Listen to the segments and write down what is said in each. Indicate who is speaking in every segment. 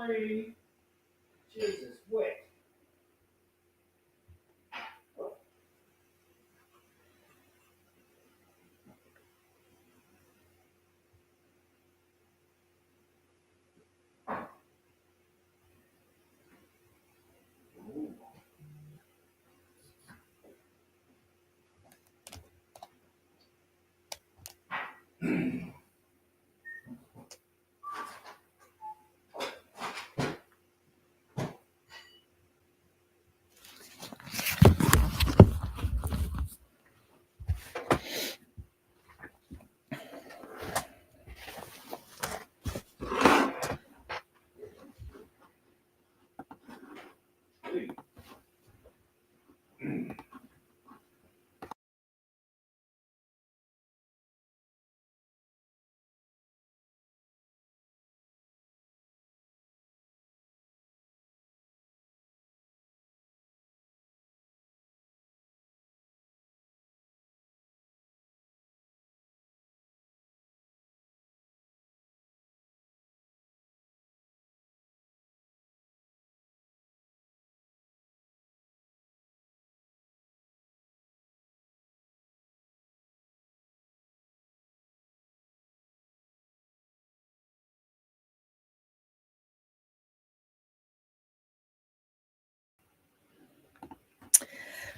Speaker 1: clean. Jesus, wet.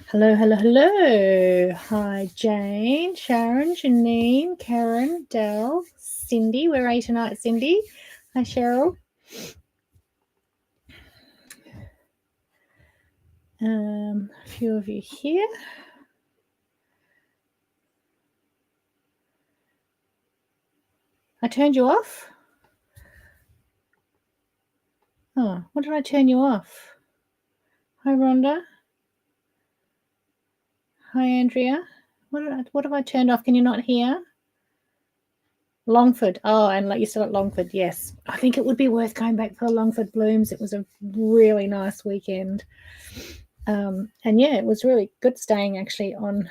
Speaker 2: Hello, hello, hello. Hi, Jane, Sharon, Janine, Karen, Dell, Cindy. Where are you tonight, Cindy? Hi, Cheryl. A few of you here. I turned you off? Oh, what did I turn you off? Hi, Rhonda. Hi, Andrea. What have I turned off? Can you not hear? Longford. Oh, and like you still at Longford, yes. I think it would be worth going back for the Longford Blooms. It was a really nice weekend. And yeah, it was really good staying actually on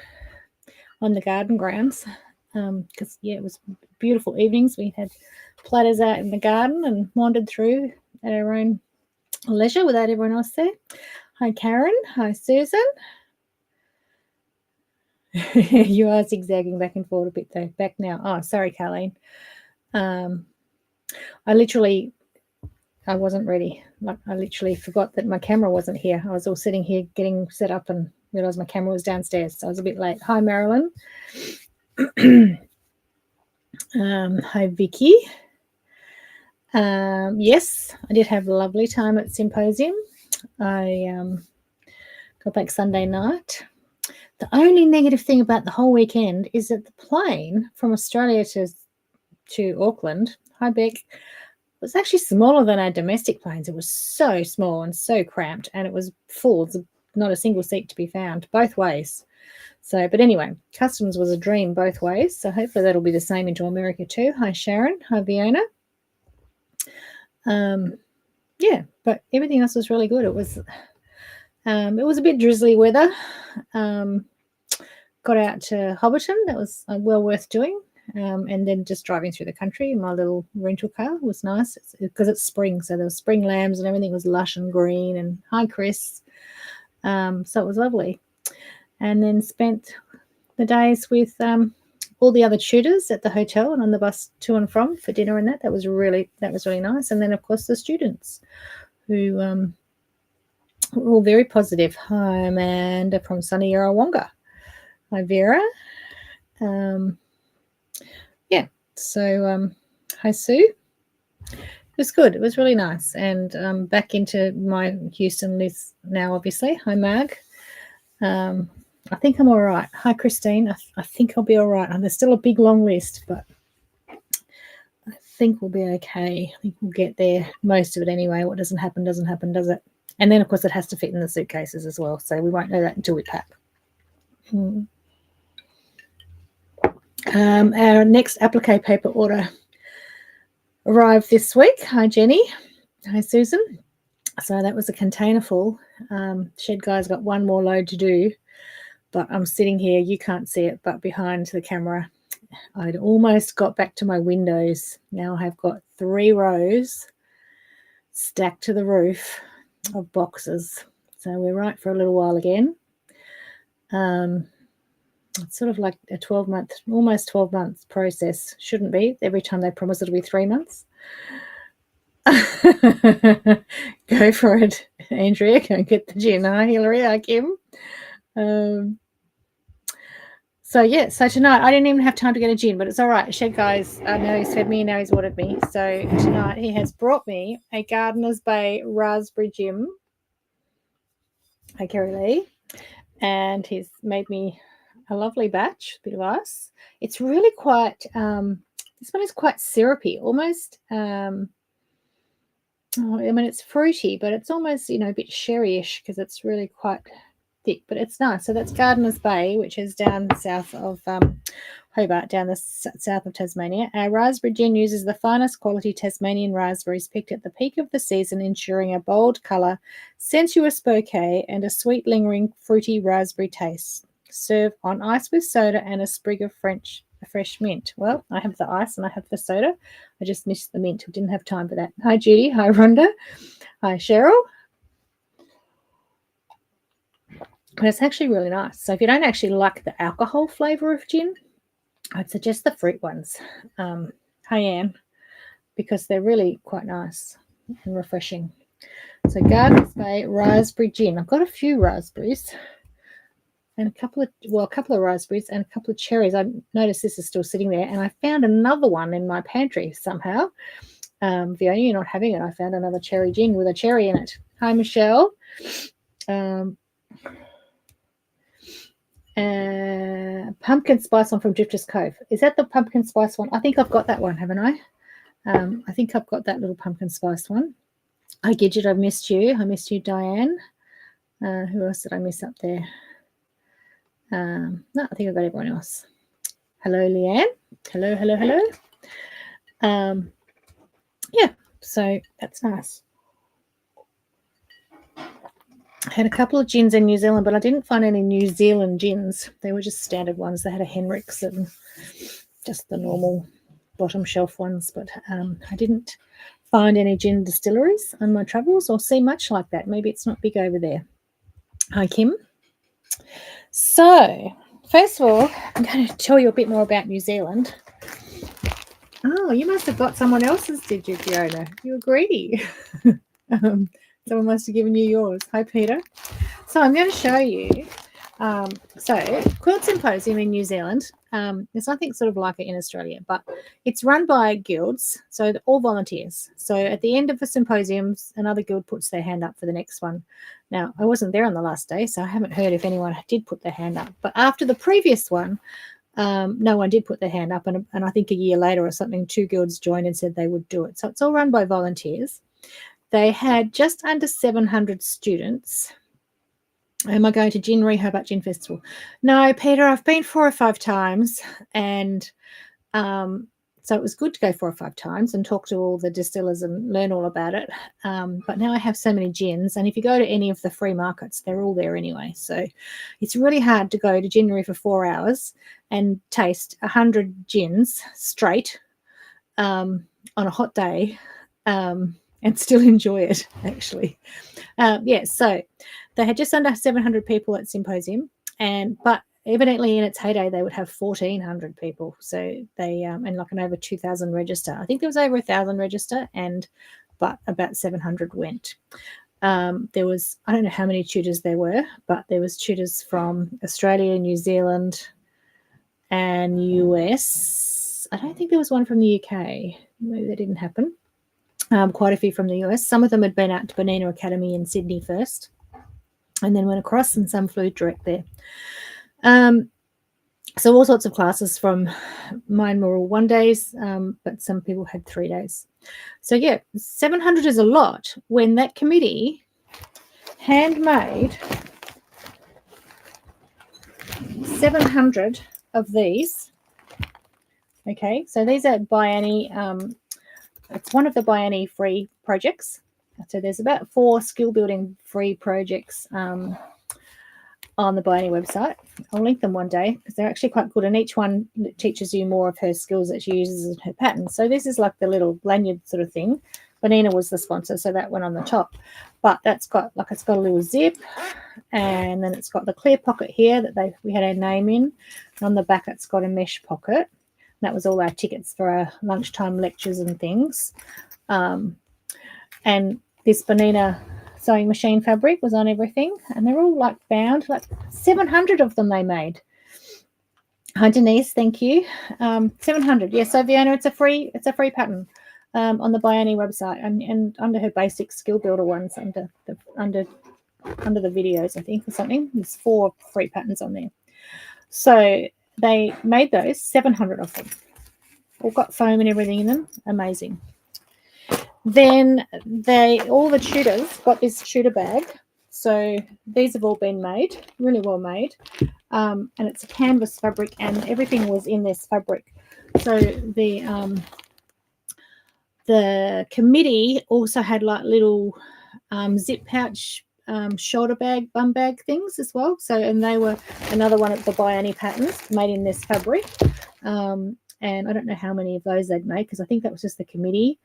Speaker 2: the garden grounds. Because yeah, it was beautiful evenings. We had platters out in the garden and wandered through at our own leisure without everyone else there. Hi, Karen. Hi, Susan. You are zigzagging back and forth a bit though. Back now. Oh, sorry, Carleen. I wasn't ready. Like, I literally forgot that my camera wasn't here. I was all sitting here getting set up and realised my camera was downstairs. So I was a bit late. Hi, Marilyn. Hi, Vicky. Yes, I did have a lovely time at Symposium. I got back Sunday night. The only negative thing about the whole weekend is that the plane from Australia to Auckland, hi Beck, was actually smaller than our domestic planes. It was so small and so cramped, and it was full. There's not a single seat to be found both ways. So, but anyway, customs was a dream both ways. So hopefully that'll be the same into America too. Hi Sharon. Hi Fiona. Yeah, but everything else was really good. It was a bit drizzly weather. Got out to Hobbiton. That was well worth doing. And then just driving through the country in my little rental car was nice because it's spring. So there was spring lambs and everything was lush and green. And hi, Chris. So it was lovely. And then spent the days with all the other tutors at the hotel and on the bus to and from for dinner and that. That was really nice. And then, of course, the students who were all very positive. Hi, Amanda from sunny Yarrawonga. Hi, Vera. Yeah, so hi, Sue. It was good. It was really nice. And back into my Houston list now, obviously. Hi, Mag. I think I'm all right. Hi, Christine. I think I'll be all right. There's still a big, long list, but I think we'll be okay. I think we'll get there, most of it anyway. What doesn't happen, does it? And then, of course, it has to fit in the suitcases as well, so we won't know that until we pack. Our next applique paper order arrived this week. Hi, Jenny. Hi, Susan. So that was a container full. Shed Guy's got one more load to do, but I'm sitting here. You can't see it, but behind the camera, I'd almost got back to my windows. Now I've got 3 rows stacked to the roof of boxes. So we're right for a little while again. It's sort of like a 12-month, almost 12 months process. Shouldn't be. Every time they promise it'll be 3 months. Go for it, Andrea. Go and get the gin. Hi, Hilary. Hi, Kim. So tonight I didn't even have time to get a gin, but it's all right. Shed Guy's now he's fed me, now he's watered me. So tonight he has brought me a Gardener's Bay raspberry gin. Hi, Kerry Lee. And he's made me a lovely batch, a bit of ice. It's really quite, this one is quite syrupy, almost, it's fruity, but it's almost, a bit sherry-ish because it's really quite thick, but it's nice. So that's Gardener's Bay, which is down south of Hobart, down the south of Tasmania. Our raspberry gin uses the finest quality Tasmanian raspberries picked at the peak of the season, ensuring a bold colour, sensuous bouquet, and a sweet, lingering, fruity raspberry taste. Serve on ice with soda and a sprig of fresh mint. Well, I have the ice and I have the soda. I just missed the mint. I didn't have time for that. Hi, Judy. Hi, Rhonda. Hi, Cheryl. But it's actually really nice. So if you don't actually like the alcohol flavour of gin, I'd suggest the fruit ones. Hi, Anne, because they're really quite nice and refreshing. So Gardener's Bay raspberry gin. I've got a few raspberries and a couple of raspberries and a couple of cherries. I noticed this is still sitting there, and I found another one in my pantry somehow. Fiona, you're not having it. I found another cherry gin with a cherry in it. Hi, Michelle. Pumpkin spice one from Drifter's Cove. Is that the pumpkin spice one? I think I've got that one, haven't I? I think I've got that little pumpkin spice one. Hi, Gidget, I've missed you. I missed you, Diane. Who else did I miss up there? No, I think I've got everyone else. Hello, Leanne. Hello. Yeah, so that's nice. I had a couple of gins in New Zealand, but I didn't find any New Zealand gins. They were just standard ones. They had a Henricks and just the normal bottom shelf ones, but I didn't find any gin distilleries on my travels or see much like that. Maybe it's not big over there. Hi, Kim. So, first of all, I'm going to tell you a bit more about New Zealand. Oh, you must have got someone else's, did you, Fiona? You were greedy. Someone must have given you yours. Hi, Peter. So I'm going to show you. Quilt Symposium in New Zealand. There's nothing sort of like it in Australia, but it's run by guilds, so all volunteers. So at the end of the symposiums, another guild puts their hand up for the next one. Now, I wasn't there on the last day, so I haven't heard if anyone did put their hand up. But after the previous one, no one did put their hand up, and I think a year later or something, 2 guilds joined and said they would do it. So it's all run by volunteers. They had just under 700 students. Am I going to Hobart Gin Festival? No, Peter, I've been 4 or 5 times, and so it was good to go 4 or 5 times and talk to all the distillers and learn all about it. But now I have so many gins, and if you go to any of the free markets, they're all there anyway. So it's really hard to go to Ginnery for 4 hours and taste 100 gins straight on a hot day and still enjoy it, actually. So they had just under 700 people at Symposium, but evidently in its heyday they would have 1,400 people. So they and like an over 2,000 register. I think there was over 1,000 register, but about 700 went. There was, I don't know how many tutors there were, but there was tutors from Australia, New Zealand, and US. I don't think there was one from the UK. Maybe that didn't happen. Quite a few from the US. Some of them had been out to Bonina Academy in Sydney first and then went across, and some flew direct there. So all sorts of classes from mine were all 1 days, but some people had 3 days. So, 700 is a lot when that committee handmade 700 of these. Okay, so these are Bianni. It's one of the Bianni free projects. So there's about 4 skill building free projects on the Bianni website. I'll link them one day because they're actually quite good, and each one teaches you more of her skills that she uses in her patterns. So this is like the little lanyard sort of thing Bonina was the sponsor, so that went on the top. But that's got it's got a little zip, and then it's got the clear pocket here that we had our name in. And on the back, it's got a mesh pocket. That was all our tickets for our lunchtime lectures and things. And this Bonina sewing machine fabric was on everything, and they're all like bound, like 700 of them they made. Hi Denise, thank you. 700. Yeah, so Fiona, it's a free pattern on the Bioni website, and under her basic skill builder ones under the videos, I think, or something. There's 4 free patterns on there. So they made those 700 of them. All got foam and everything in them. Amazing. Then all the tutors got this tutor bag. So these have all been made, really well made. And it's a canvas fabric, and everything was in this fabric. So the committee also had like little zip pouch shoulder bag, bum bag things as well. So, and they were another one of the Bioni patterns made in this fabric. And I don't know how many of those they'd made, because I think that was just the committee.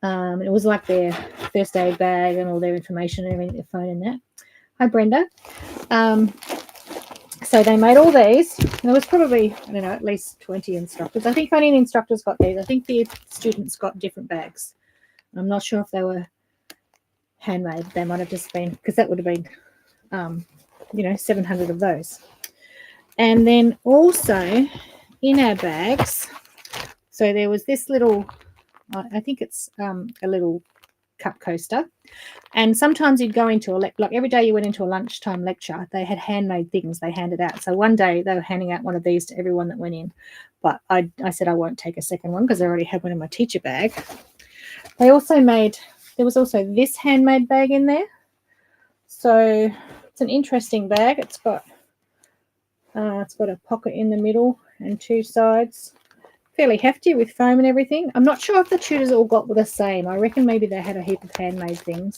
Speaker 2: It was like their first aid bag and all their information and everything, their phone and that. Hi, Brenda. So they made all these. There was probably, I don't know, at least 20 instructors. I think only the instructors got these. I think the students got different bags. I'm not sure if they were handmade. They might have just been, because that would have been, 700 of those. And then also in our bags, so there was this little, I think it's a little cup coaster. And sometimes you'd go into like every day you went into a lunchtime lecture, they had handmade things they handed out. So one day they were handing out one of these to everyone that went in. But I said I won't take a second one because I already had one in my teacher bag. They also made, there was also this handmade bag in there. So it's an interesting bag. It's got a pocket in the middle and 2 sides. Fairly hefty with foam and everything. I'm not sure if the tutors all got the same. I reckon maybe they had a heap of handmade things.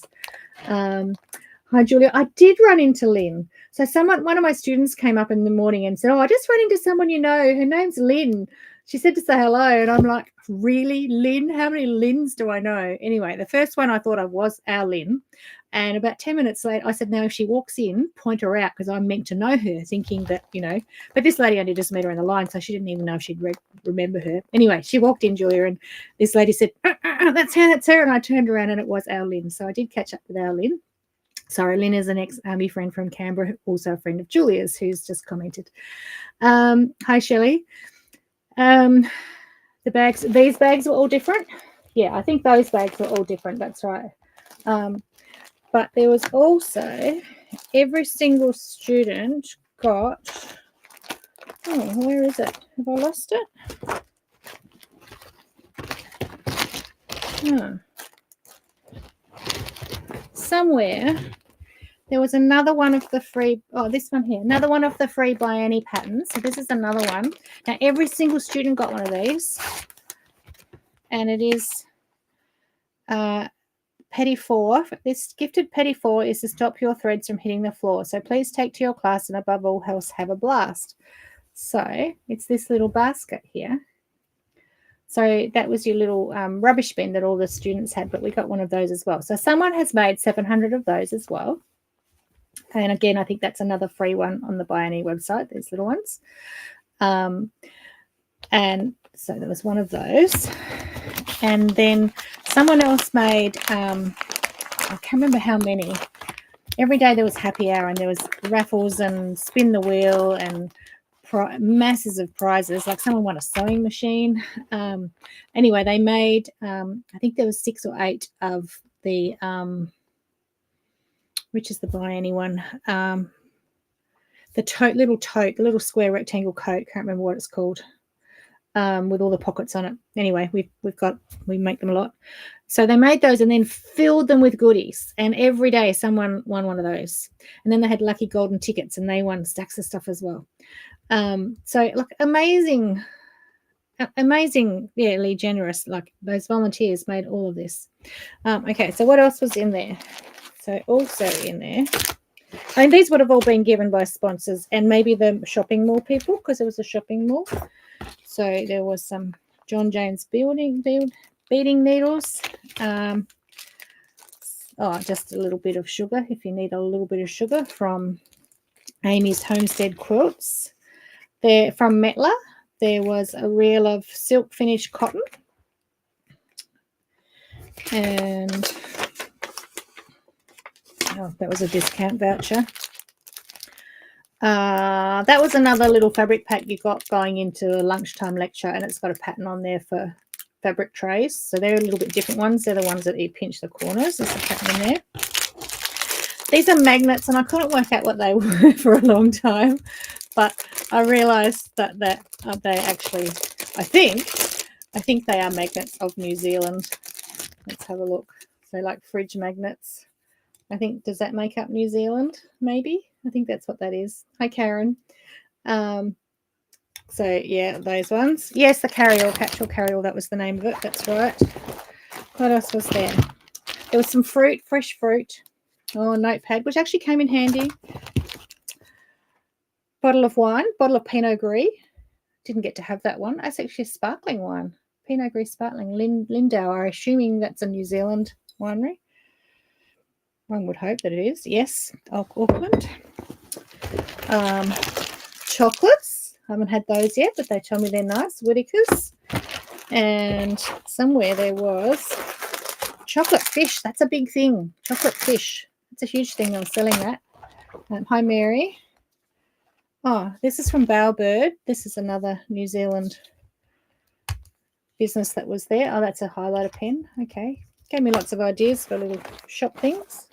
Speaker 2: Hi, Julia. I did run into Lynn. So one of my students came up in the morning and said, oh, I just ran into someone you know. Her name's Lynn. She said to say hello. And I'm like, really, Lynn? How many Lynns do I know? Anyway, the first one I thought of was our Lynn. And about 10 minutes later, I said, now, if she walks in, point her out, because I'm meant to know her, thinking that, but this lady only just met her in the line, so she didn't even know if she'd remember her. Anyway, she walked in, Julia, and this lady said, that's her. And I turned around and it was our Lynn. So I did catch up with our Lynn. Sorry, Lynn is an ex-army friend from Canberra, also a friend of Julia's, who's just commented. Hi, Shelley. These bags were all different. Yeah, I think those bags were all different. That's right. But there was also, every single student got, where is it? Have I lost it? Somewhere there was another one of the free, this one here, another one of the free Bioni patterns. So this is another one. Now, every single student got one of these. And it is Petty 4. This gifted Petty 4 is to stop your threads from hitting the floor. So please take to your class and above all else have a blast. So it's this little basket here. So that was your little rubbish bin that all the students had, but we got one of those as well. So someone has made 700 of those as well. And again, I think that's another free one on the Bioni website, these little ones. And so there was one of those. And then someone else made, I can't remember how many. Every day there was happy hour and there was raffles and spin the wheel and masses of prizes. Like someone won a sewing machine. Anyway, they made, I think there was 6 or 8 of the, which is the Bioni one, the little square rectangle coat. Can't remember what it's called. With all the pockets on it. Anyway, we make them a lot. So they made those and then filled them with goodies. And every day someone won one of those. And then they had lucky golden tickets and they won stacks of stuff as well. So look, amazingly generous. Like those volunteers made all of this. Okay, so what else was in there? So also in there, I mean, these would have all been given by sponsors and maybe the shopping mall people, because it was a shopping mall. So there was some John James beading needles. just a little bit of sugar if you need a little bit of sugar from Amy's Homestead Quilts. There from Metla, there was a reel of silk finished cotton, and that was a discount voucher. That was another little fabric pack you got going into a lunchtime lecture, and it's got a pattern on there for fabric trays. So they're a little bit different ones. They're the ones that you pinch the corners. There's a pattern in there. These are magnets, and I couldn't work out what they were for a long time, but I realised that they actually, I think they are magnets of New Zealand. Let's have a look. So like fridge magnets. I think, does that make up New Zealand? Maybe. I think that's what that is. Hi, Karen. So yeah, those ones. Yes, the carryall, catch-all carryall. That was the name of it. That's right. What else was there? There was some fruit, fresh fruit. Oh, notepad, which actually came in handy. Bottle of wine, bottle of Pinot Gris. Didn't get to have that one. That's actually a sparkling wine. Pinot Gris sparkling. Lindau. I'm assuming that's a New Zealand winery. One would hope that it is. Yes, Auckland. Chocolates. I haven't had those yet, but they tell me they're nice. Whitakers. And somewhere there was chocolate fish. That's a big thing. Chocolate fish. It's a huge thing. I was selling that. Hi, Mary. Oh, this is from Bowerbird. This is another New Zealand business that was there. Oh, that's a highlighter pen. Okay. Gave me lots of ideas for little shop things.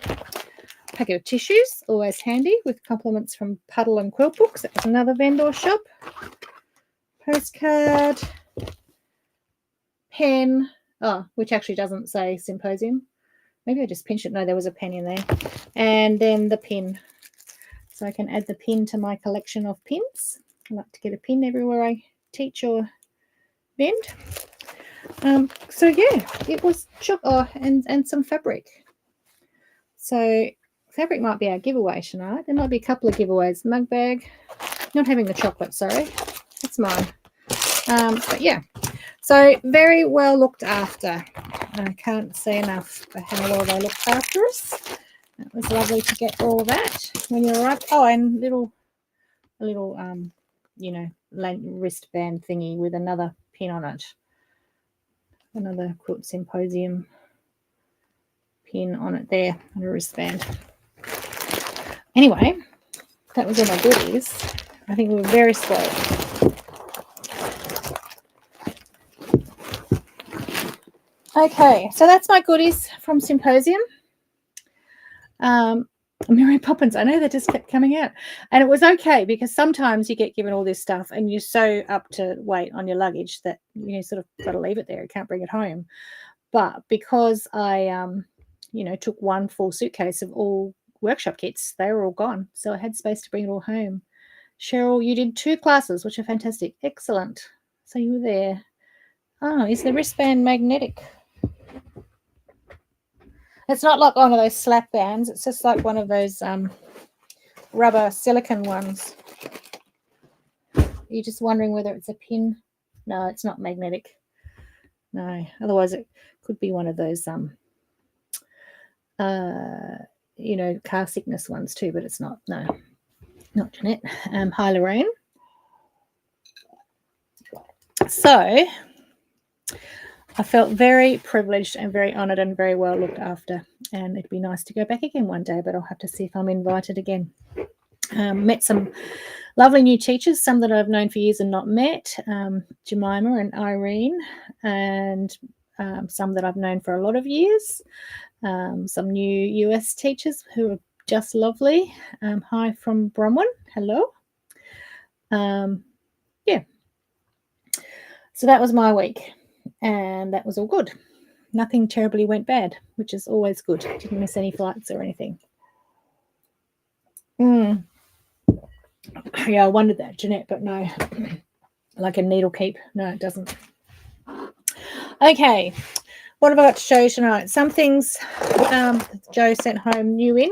Speaker 2: Packet of tissues, always handy, with compliments from Puddle and Quilt Books. That was another vendor shop. Postcard. Pen. Oh, which actually doesn't say Symposium. Maybe I just pinched it. No, there was a pen in there. And then the pin. So I can add the pin to my collection of pins. I like to get a pin everywhere I teach or vend. So yeah, it was and some fabric. So fabric might be our giveaway tonight. There might be a couple of giveaways. Mug bag. Not having the chocolate, sorry. That's mine. But yeah. So very well looked after. I can't say enough for how well they looked after us. It was lovely to get all that when you arrived. Oh, and a little wristband thingy with another pin on it. Another Quilt Symposium pin on it there, and a wristband. Anyway, that was all my goodies. I think we were very spoiled. Okay, so that's my goodies from Symposium. Mary Poppins, I know they just kept coming out. And it was okay because sometimes you get given all this stuff and you're so up to weight on your luggage that you sort of got to leave it there. You can't bring it home. But because I, took one full suitcase of all workshop kits, they were all gone. So I had space to bring it all home. Cheryl, you did 2 classes, which are fantastic. Excellent. So you were there. Oh, is the wristband magnetic? It's not like one of those slap bands. It's just like one of those rubber silicone ones. You're just wondering whether it's a pin. No, it's not magnetic. No, otherwise it could be one of those car sickness ones too, but it's not. No, not Jeanette. Hi, Lorraine. So I felt very privileged and very honoured and very well looked after, and it'd be nice to go back again one day, but I'll have to see if I'm invited again. Met some lovely new teachers, some that I've known for years and not met, Jemima and Irene, and some that I've known for a lot of years, some new US teachers who are just lovely. Hi from Bromwell. Hello. Yeah. So that was my week. And that was all good. Nothing terribly went bad, which is always good. Didn't miss any flights or anything. Yeah, I wondered that, Jeanette, but no. Like a needle keep. No, it doesn't. Okay, what have I got to show you tonight? Some things Joe sent home new in.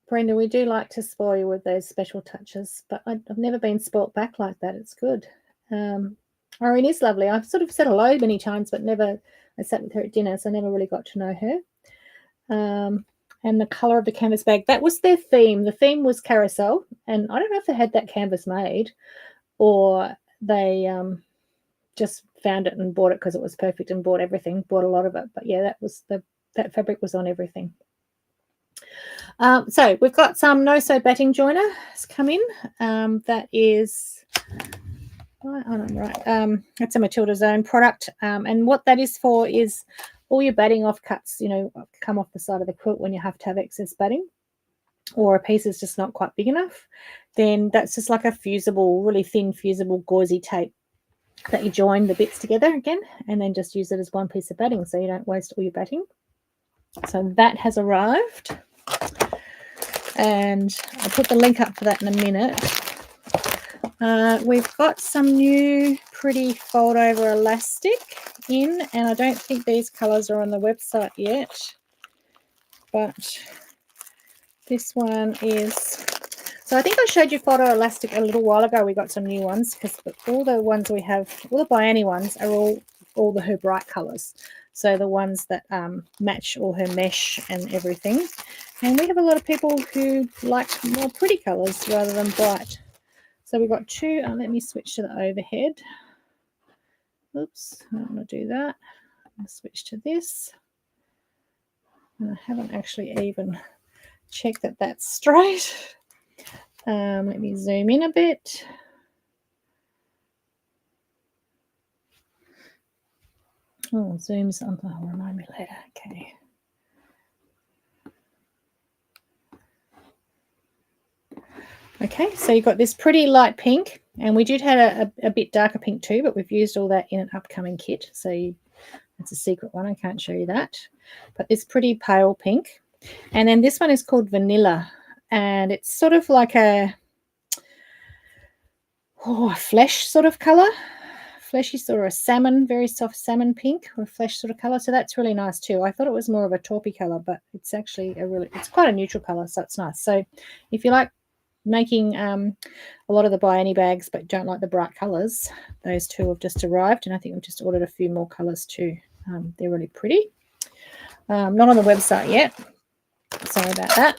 Speaker 2: Brenda, we do like to spoil you with those special touches, but I've never been spoilt back like that. It's good. Irene is lovely. I've sort of said hello many times, but never, I sat with her at dinner, so I never really got to know her. And the colour of the canvas bag, that was their theme. The theme was carousel, and I don't know if they had that canvas made or they just found it and bought it because it was perfect and bought everything, bought a lot of it. But yeah, that fabric was on everything. So we've got some no-sew batting joiner has come in. That is, that's a Matilda's own product. And what that is for is all your batting offcuts, come off the side of the quilt when you have to have excess batting, or a piece is just not quite big enough. Then that's just like a fusible, really thin fusible gauzy tape that you join the bits together again, and then just use it as one piece of batting so you don't waste all your batting. So that has arrived, and I'll put the link up for that in a minute. We've got some new pretty fold over elastic in, and I don't think these colours are on the website yet, but this one is, so I think I showed you photo elastic a little while ago. We got some new ones because all the ones we have, all the Biani ones are all her bright colours. So the ones that match all her mesh and everything. And we have a lot of people who like more pretty colours rather than bright. So we've got two. Let me switch to the overhead. Oops, I don't want to do that. I'll switch to this. And I haven't actually even checked that that's straight. Let me zoom in a bit. Oh, zooms on. Oh, remind me later. Okay. Okay, so you've got this pretty light pink, and we did have a bit darker pink too, but we've used all that in an upcoming kit. So it's a secret one. I can't show you that. But this pretty pale pink. And then this one is called Vanilla, and it's sort of like a flesh sort of colour. Fleshy sort of a salmon, very soft salmon pink or flesh sort of colour. So that's really nice too. I thought it was more of a taupey colour, but it's actually it's quite a neutral colour, so it's nice. So if you like making a lot of the Biani bags but don't like the bright colours, those two have just arrived, and I think we've just ordered a few more colours too. They're really pretty. Not on the website yet. Sorry about that.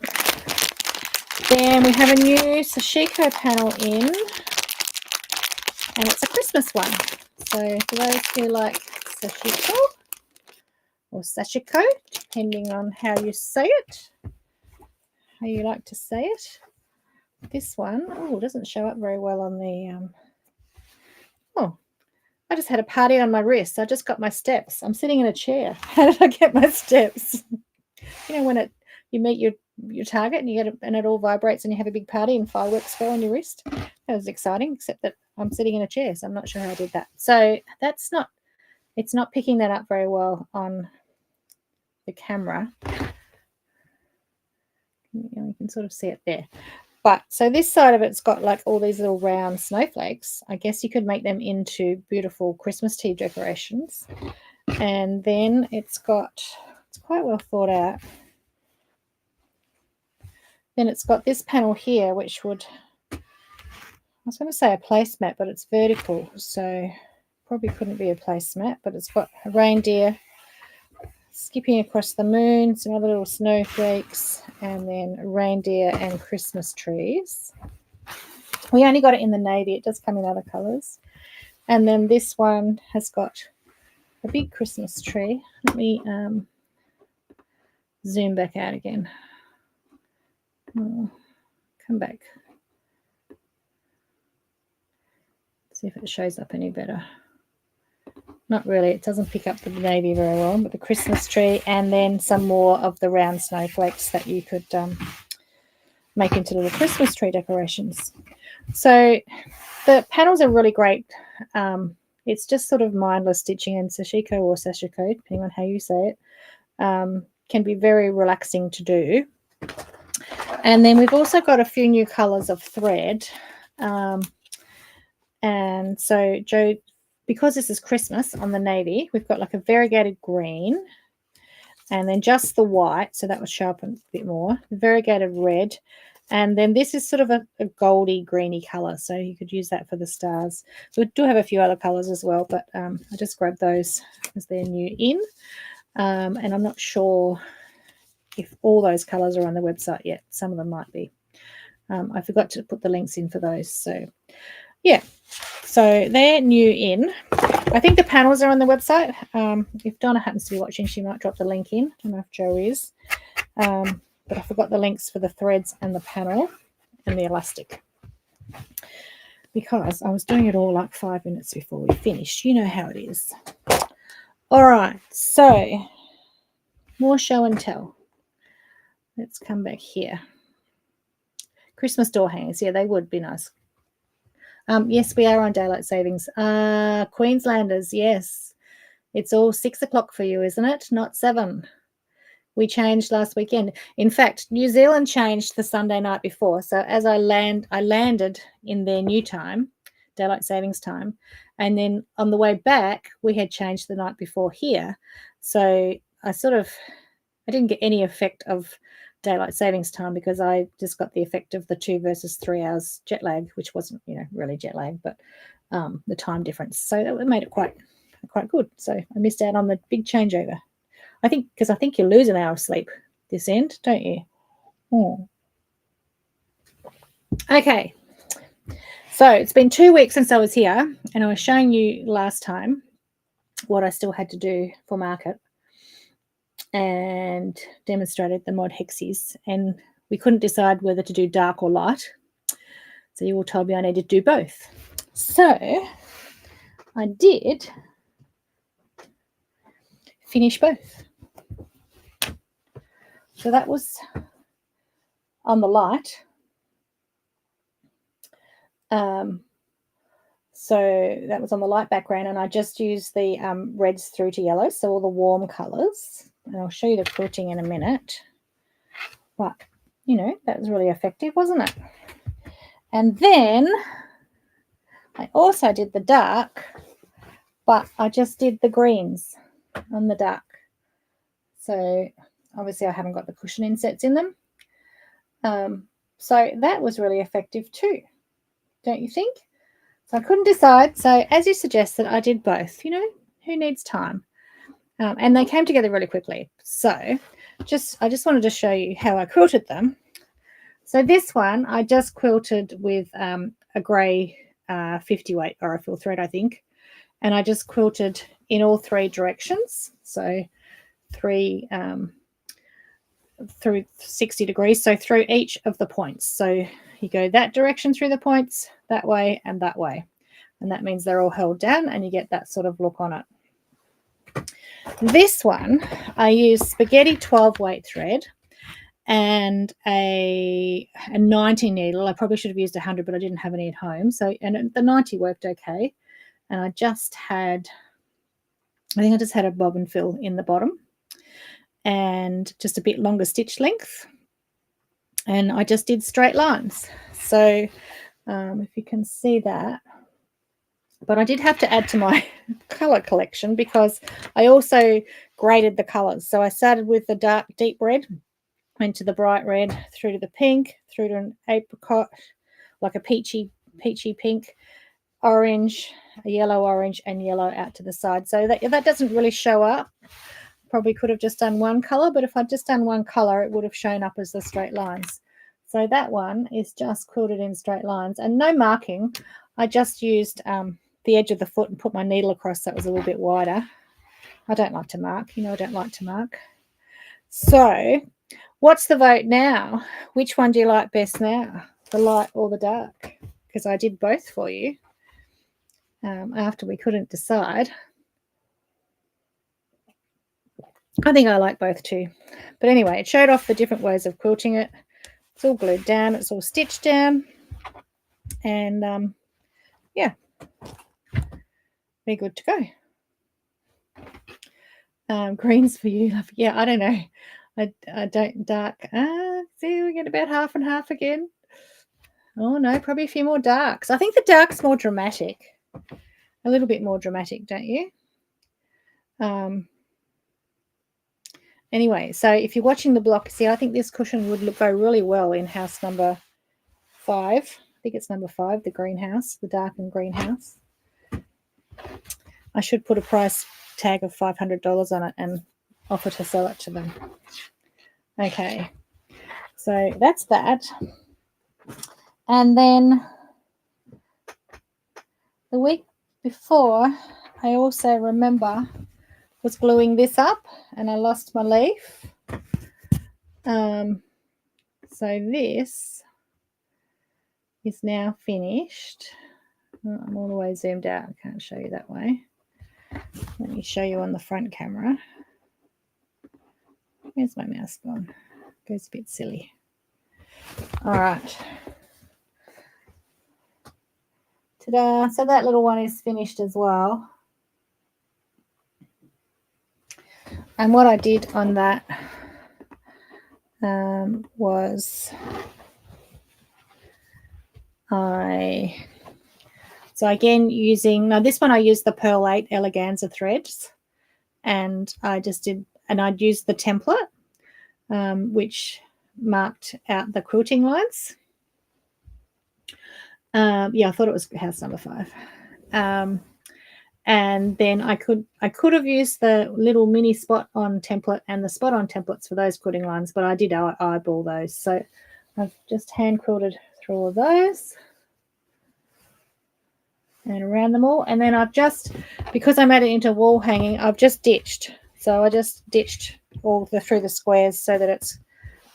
Speaker 2: Then we have a new Sashiko panel in, and it's a Christmas one. So for those who like Sashiko or Sashiko, depending on how you say it, how you like to say it, this one, doesn't show up very well on the, I just had a party on my wrist. I just got my steps. I'm sitting in a chair. How did I get my steps? When you meet your target and you get it, and it all vibrates and you have a big party and fireworks go on your wrist. That was exciting, except that I'm sitting in a chair, so I'm not sure how I did that. So it's not picking that up very well on the camera. You can sort of see it there. But so this side of it's got like all these little round snowflakes. I guess you could make them into beautiful Christmas tree decorations. And then it's quite well thought out. Then it's got this panel here, which I was going to say a placemat, but it's vertical, so probably couldn't be a placemat. But it's got a reindeer skipping across the moon, some other little snowflakes, and then reindeer and Christmas trees. We only got it in the navy. It does come in other colours. And then this one has got a big Christmas tree. Let me zoom back out again. Come back. See if it shows up any better. Not really. It doesn't pick up the navy very well, but the Christmas tree, and then some more of the round snowflakes that you could make into little Christmas tree decorations. So the panels are really great. It's just sort of mindless stitching, and Sashiko or Sashiko, depending on how you say it, can be very relaxing to do. And then we've also got a few new colours of thread. And so Jo, because this is Christmas on the navy, we've got like a variegated green, and then just the white, so that would show up a bit more. The variegated red, And then this is sort of a goldy greeny color, so you could use that for the stars. So we do have a few other colors as well, but I just grabbed those as they're new in. And I'm not sure if all those colors are on the website yet. Some of them might be. I forgot to put the links in for those. So yeah, so they're new in. I think the panels are on the website. If Donna happens to be watching, she might drop the link in. I don't know if Jo is. But I forgot the links for the threads and the panel and the elastic, because I was doing it all like 5 minutes before we finished. You know how it is. All right, so more show and tell. Let's come back here. Christmas door hangers. Yeah, they would be nice. Yes, we are on daylight savings. Queenslanders, yes. It's all 6 o'clock for you, isn't it? Not 7. We changed last weekend. In fact, New Zealand changed the Sunday night before. So as I landed in their new time, daylight savings time, and then on the way back, we had changed the night before here. So I didn't get any effect of daylight savings time, because I just got the effect of the 2 versus 3 hours jet lag, which wasn't, really jet lag, but the time difference. So that made it quite good. So I missed out on the big changeover. I think you lose an hour of sleep this end, don't you? Okay. So it's been 2 weeks since I was here, and I was showing you last time what I still had to do for market and demonstrated the mod hexies, and we couldn't decide whether to do dark or light. So you all told me I needed to do both. So I did finish both. So that was on the light. So that was on the light background, and I just used the reds through to yellow, so all the warm colours. And I'll show you the quilting in a minute. But, that was really effective, wasn't it? And then I also did the dark, but I just did the greens on the dark. So obviously I haven't got the cushion insets in them. So that was really effective too, don't you think? So I couldn't decide. So as you suggested, I did both. Who needs time? And they came together really quickly. So I just wanted to show you how I quilted them. So this one I just quilted with a grey 50 weight Aurifil thread, I think. And I just quilted in all 3 directions. So 3 through 60 degrees. So through each of the points. So you go that direction through the points, that way and that way. And that means they're all held down, and you get that sort of look on it. This one, I used spaghetti 12 weight thread and a 90 needle. I probably should have used 100, but I didn't have any at home. So, and the 90 worked okay. And I just had a bobbin fill in the bottom and just a bit longer stitch length. And I just did straight lines. So if you can see that. But I did have to add to my colour collection, because I also graded the colours. So I started with the dark deep red, went to the bright red, through to the pink, through to an apricot, like a peachy pink, orange, a yellow orange, and yellow out to the side. So that doesn't really show up. Probably could have just done one colour, but if I'd just done one colour, it would have shown up as the straight lines. So that one is just quilted in straight lines and no marking. I just used the edge of the foot and put my needle across so it was a little bit wider. I don't like to mark. I don't like to mark. So what's the vote now? Which one do you like best now? The light or the dark? Because I did both for you after we couldn't decide. I think I like both too. But anyway, it showed off the different ways of quilting it. It's all glued down. It's all stitched down. And, yeah, be good to go. Greens for you. Yeah, I don't know. I don't dark. See, we get about half and half again. Oh, no, probably a few more darks. I think the dark's more dramatic. A little bit more dramatic, don't you? Anyway, so if you're watching the block, see, I think this cushion would go really well in house number 5. I think it's number 5, the greenhouse, the darkened greenhouse. I should put a price tag of $500 on it and offer to sell it to them. Okay, so that's that. And then the week before, I also remember was gluing this up and I lost my leaf. So this is now finished. Oh, I'm all the way zoomed out. I can't show you that way. Let me show you on the front camera. Where's my mouse gone? Goes a bit silly. All right. Ta-da. So that little one is finished as well. And what I did on that was so again using, now this one I used the Pearl 8 Eleganza threads, and I'd used the template which marked out the quilting lines. Yeah, I thought it was house number 5. And then I could have used the little mini spot on template and the spot on templates for those quilting lines, but I did eyeball those. So I've just hand quilted through all of those and around them all. And then I've just, because I made it into wall hanging, I've just ditched. So I just ditched all through the squares so that it's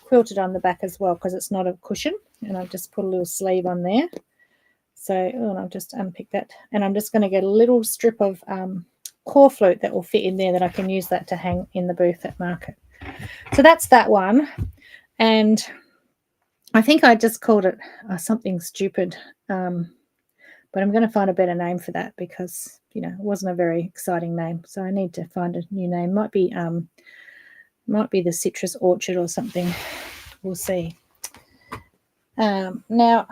Speaker 2: quilted on the back as well, because it's not a cushion. And I've just put a little sleeve on there. So, and I'll just unpick that. And I'm just going to get a little strip of core flute that will fit in there, that I can use that to hang in the booth at market. So that's that one. And I think I just called it something stupid. But I'm going to find a better name for that, because, you know, it wasn't a very exciting name. So I need to find a new name. Might be the Citrus Orchard or something. We'll see. Now,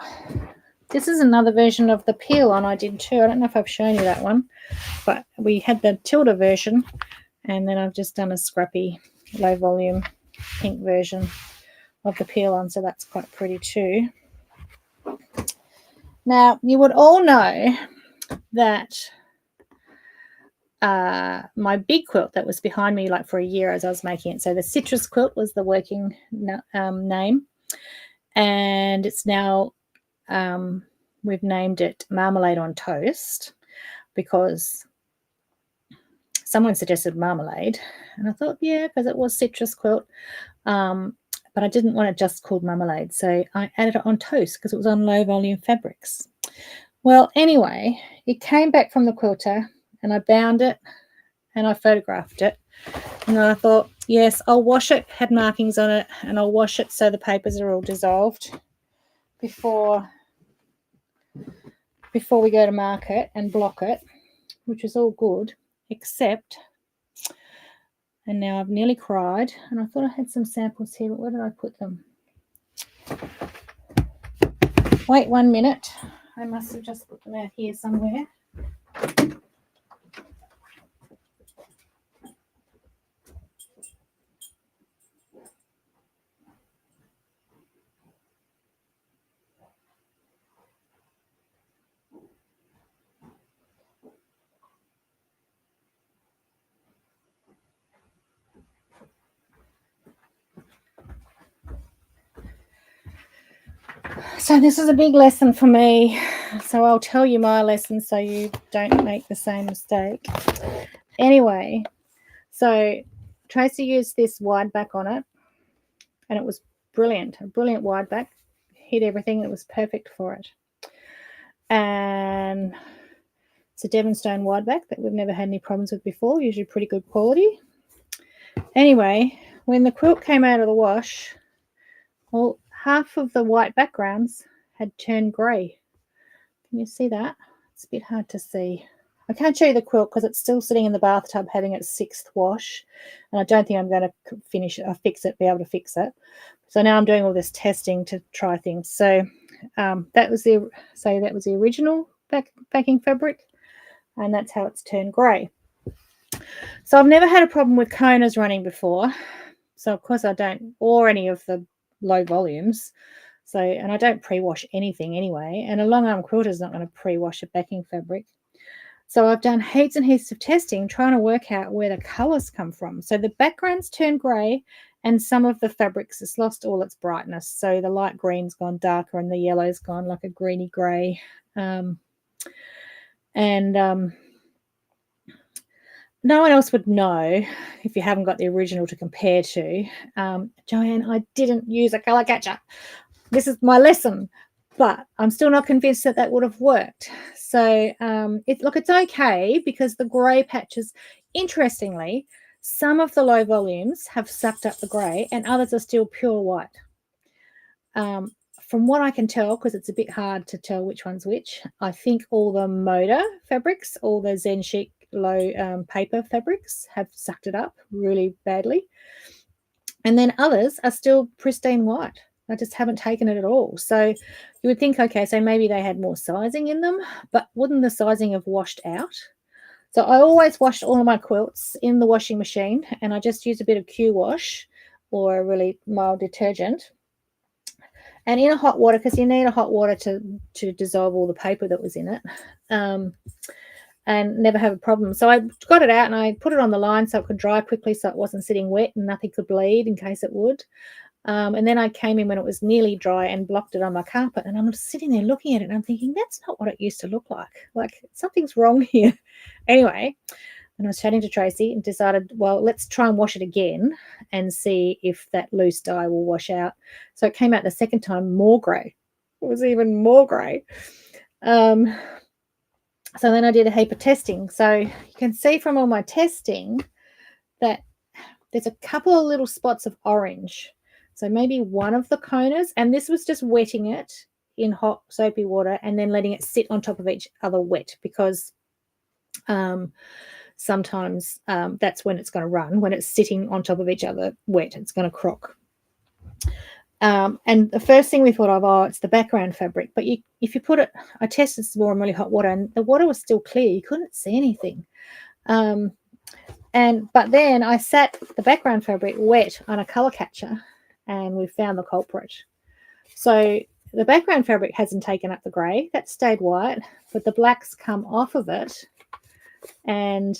Speaker 2: this is another version of the peel on I did too. I don't know if I've shown you that one, but we had the Tilda version, and then I've just done a scrappy low volume pink version of the peel on, so that's quite pretty too. Now, you would all know that my big quilt that was behind me like for a year as I was making it, so the Citrus quilt was the working name, and it's now we've named it Marmalade on Toast, because someone suggested marmalade, and I thought, yeah, because it was Citrus quilt, but I didn't want it just called Marmalade, so I added it on toast because it was on low volume fabrics. Well, anyway, it came back from the quilter, and I bound it and I photographed it, and I thought, yes, I'll wash it, had markings on it, and I'll wash it so the papers are all dissolved before we go to market and block it, which is all good, except, and now I've nearly cried, and I thought I had some samples here, but where did I put them? Wait 1 minute. I must have just put them out here somewhere. So this is a big lesson for me. So I'll tell you my lesson so you don't make the same mistake. Anyway, so Tracy used this wide back on it, and it was brilliant. A brilliant wide back. Hit everything. It was perfect for it. And it's a Devonstone wide back that we've never had any problems with before. Usually pretty good quality. Anyway, when the quilt came out of the wash, well, half of the white backgrounds had turned grey. Can you see that? It's a bit hard to see. I can't show you the quilt because it's still sitting in the bathtub having its 6th wash, and I don't think I'm going to finish it. I'll be able to fix it. So now I'm doing all this testing to try things. So that was the original backing fabric, and that's how it's turned grey. So I've never had a problem with Konas running before, So of course I don't, or any of the low volumes. So, and I don't pre-wash anything anyway. And a long arm quilter is not going to pre-wash a backing fabric. So I've done heaps and heaps of testing trying to work out where the colours come from. So the background's turned grey and some of the fabrics has lost all its brightness. So the light green's gone darker and the yellow's gone like a greeny grey. No one else would know if you haven't got the original to compare to. Joanne, I didn't use a colour catcher. This is my lesson, but I'm still not convinced that that would have worked. So it's okay because the grey patches, interestingly, some of the low volumes have sucked up the grey and others are still pure white. From what I can tell, because it's a bit hard to tell which one's which, I think all the Moda fabrics, all the Zen Chic low paper fabrics have sucked it up really badly. And then others are still pristine white. I just haven't taken it at all. So you would think, okay, so maybe they had more sizing in them, but wouldn't the sizing have washed out? So I always washed all of my quilts in the washing machine, and I just use a bit of Q wash or a really mild detergent. And in a hot water, because you need a hot water to dissolve all the paper that was in it, and never have a problem. So I got it out and I put it on the line so it could dry quickly so it wasn't sitting wet and nothing could bleed in case it would. And then I came in when it was nearly dry and blocked it on my carpet. And I'm sitting there looking at it and I'm thinking, that's not what it used to look like. Like, something's wrong here. Anyway, and I was chatting to Tracy and decided, well, let's try and wash it again and see if that loose dye will wash out. So it came out the second time more grey. It was even more grey. So then I did a heap of testing. So you can see from all my testing that there's a couple of little spots of orange. So maybe one of the coners, and this was just wetting it in hot soapy water and then letting it sit on top of each other wet, because sometimes that's when it's going to run. When it's sitting on top of each other wet, it's going to crock. And the first thing we thought of, oh, it's the background fabric. But if you put it, I tested some more in really hot water and the water was still clear. You couldn't see anything. But then I sat the background fabric wet on a colour catcher and we found the culprit. So the background fabric hasn't taken up the grey. That stayed white, but the black's come off of it and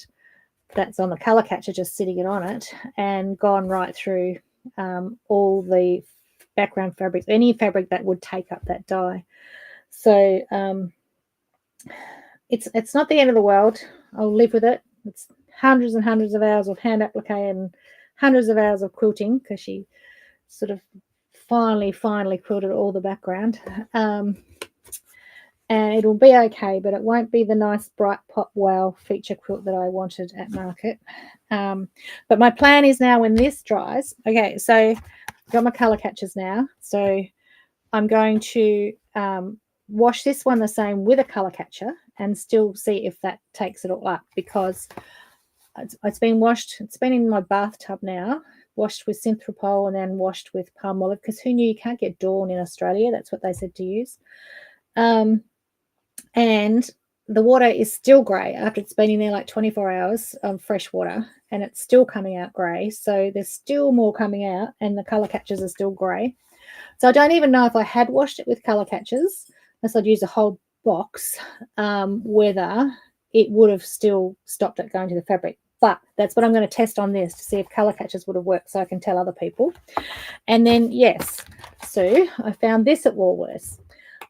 Speaker 2: that's on the colour catcher just sitting it on it and gone right through all the background fabric, any fabric that would take up that dye. So it's not the end of the world. I'll live with it. It's hundreds and hundreds of hours of hand applique and hundreds of hours of quilting, because she sort of finally quilted all the background. And it'll be okay, but it won't be the nice bright pop wow feature quilt that I wanted at market. But my plan is now, when this dries, okay, so I've got my colour catchers now, so I'm going to wash this one the same with a colour catcher and still see if that takes it all up, because it's been washed, it's been in my bathtub now, washed with Synthropol and then washed with Palmolive, because who knew you can't get Dawn in Australia? That's what they said to use. And the water is still grey after it's been in there like 24 hours of fresh water, and it's still coming out grey. So there's still more coming out and the colour catchers are still grey. So I don't even know if I had washed it with colour catchers, unless I'd use a whole box, whether it would have still stopped it going to the fabric. But that's what I'm going to test on this, to see if colour catchers would have worked so I can tell other people. And then, yes, Sue, I found this at Woolworths.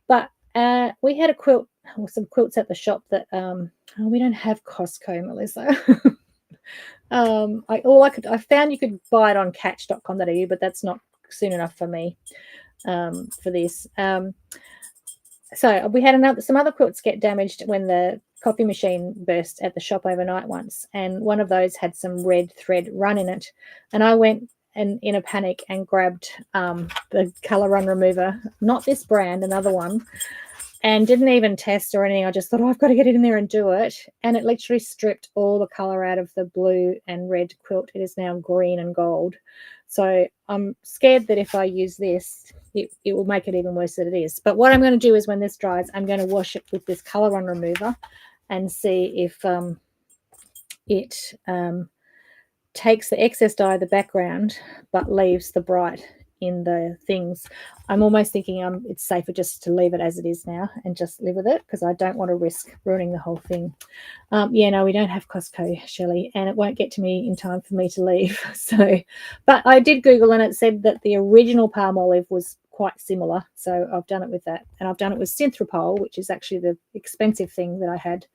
Speaker 2: But we had a quilt, or some quilts at the shop that we don't have Costco, Melissa. I found you could buy it on catch.com.au, but that's not soon enough for me for this. So we had some other quilts get damaged when the coffee machine burst at the shop overnight once, and one of those had some red thread run in it, and I went and in a panic and grabbed the colour run remover, not this brand, another one, and didn't even test or anything. I just thought, I've got to get it in there and do it, and it literally stripped all the colour out of the blue and red quilt. It is now green and gold. So I'm scared that if I use this, it will make it even worse than it is. But what I'm going to do is, when this dries, I'm going to wash it with this colour run remover and see if it takes the excess dye of the background but leaves the bright in the things. I'm almost thinking it's safer just to leave it as it is now and just live with it, because I don't want to risk ruining the whole thing. Yeah, no, we don't have Costco, Shelley, and it won't get to me in time for me to leave. So, but I did Google and it said that the original palm olive was quite similar. So I've done it with that. And I've done it with synthropol, which is actually the expensive thing that I had,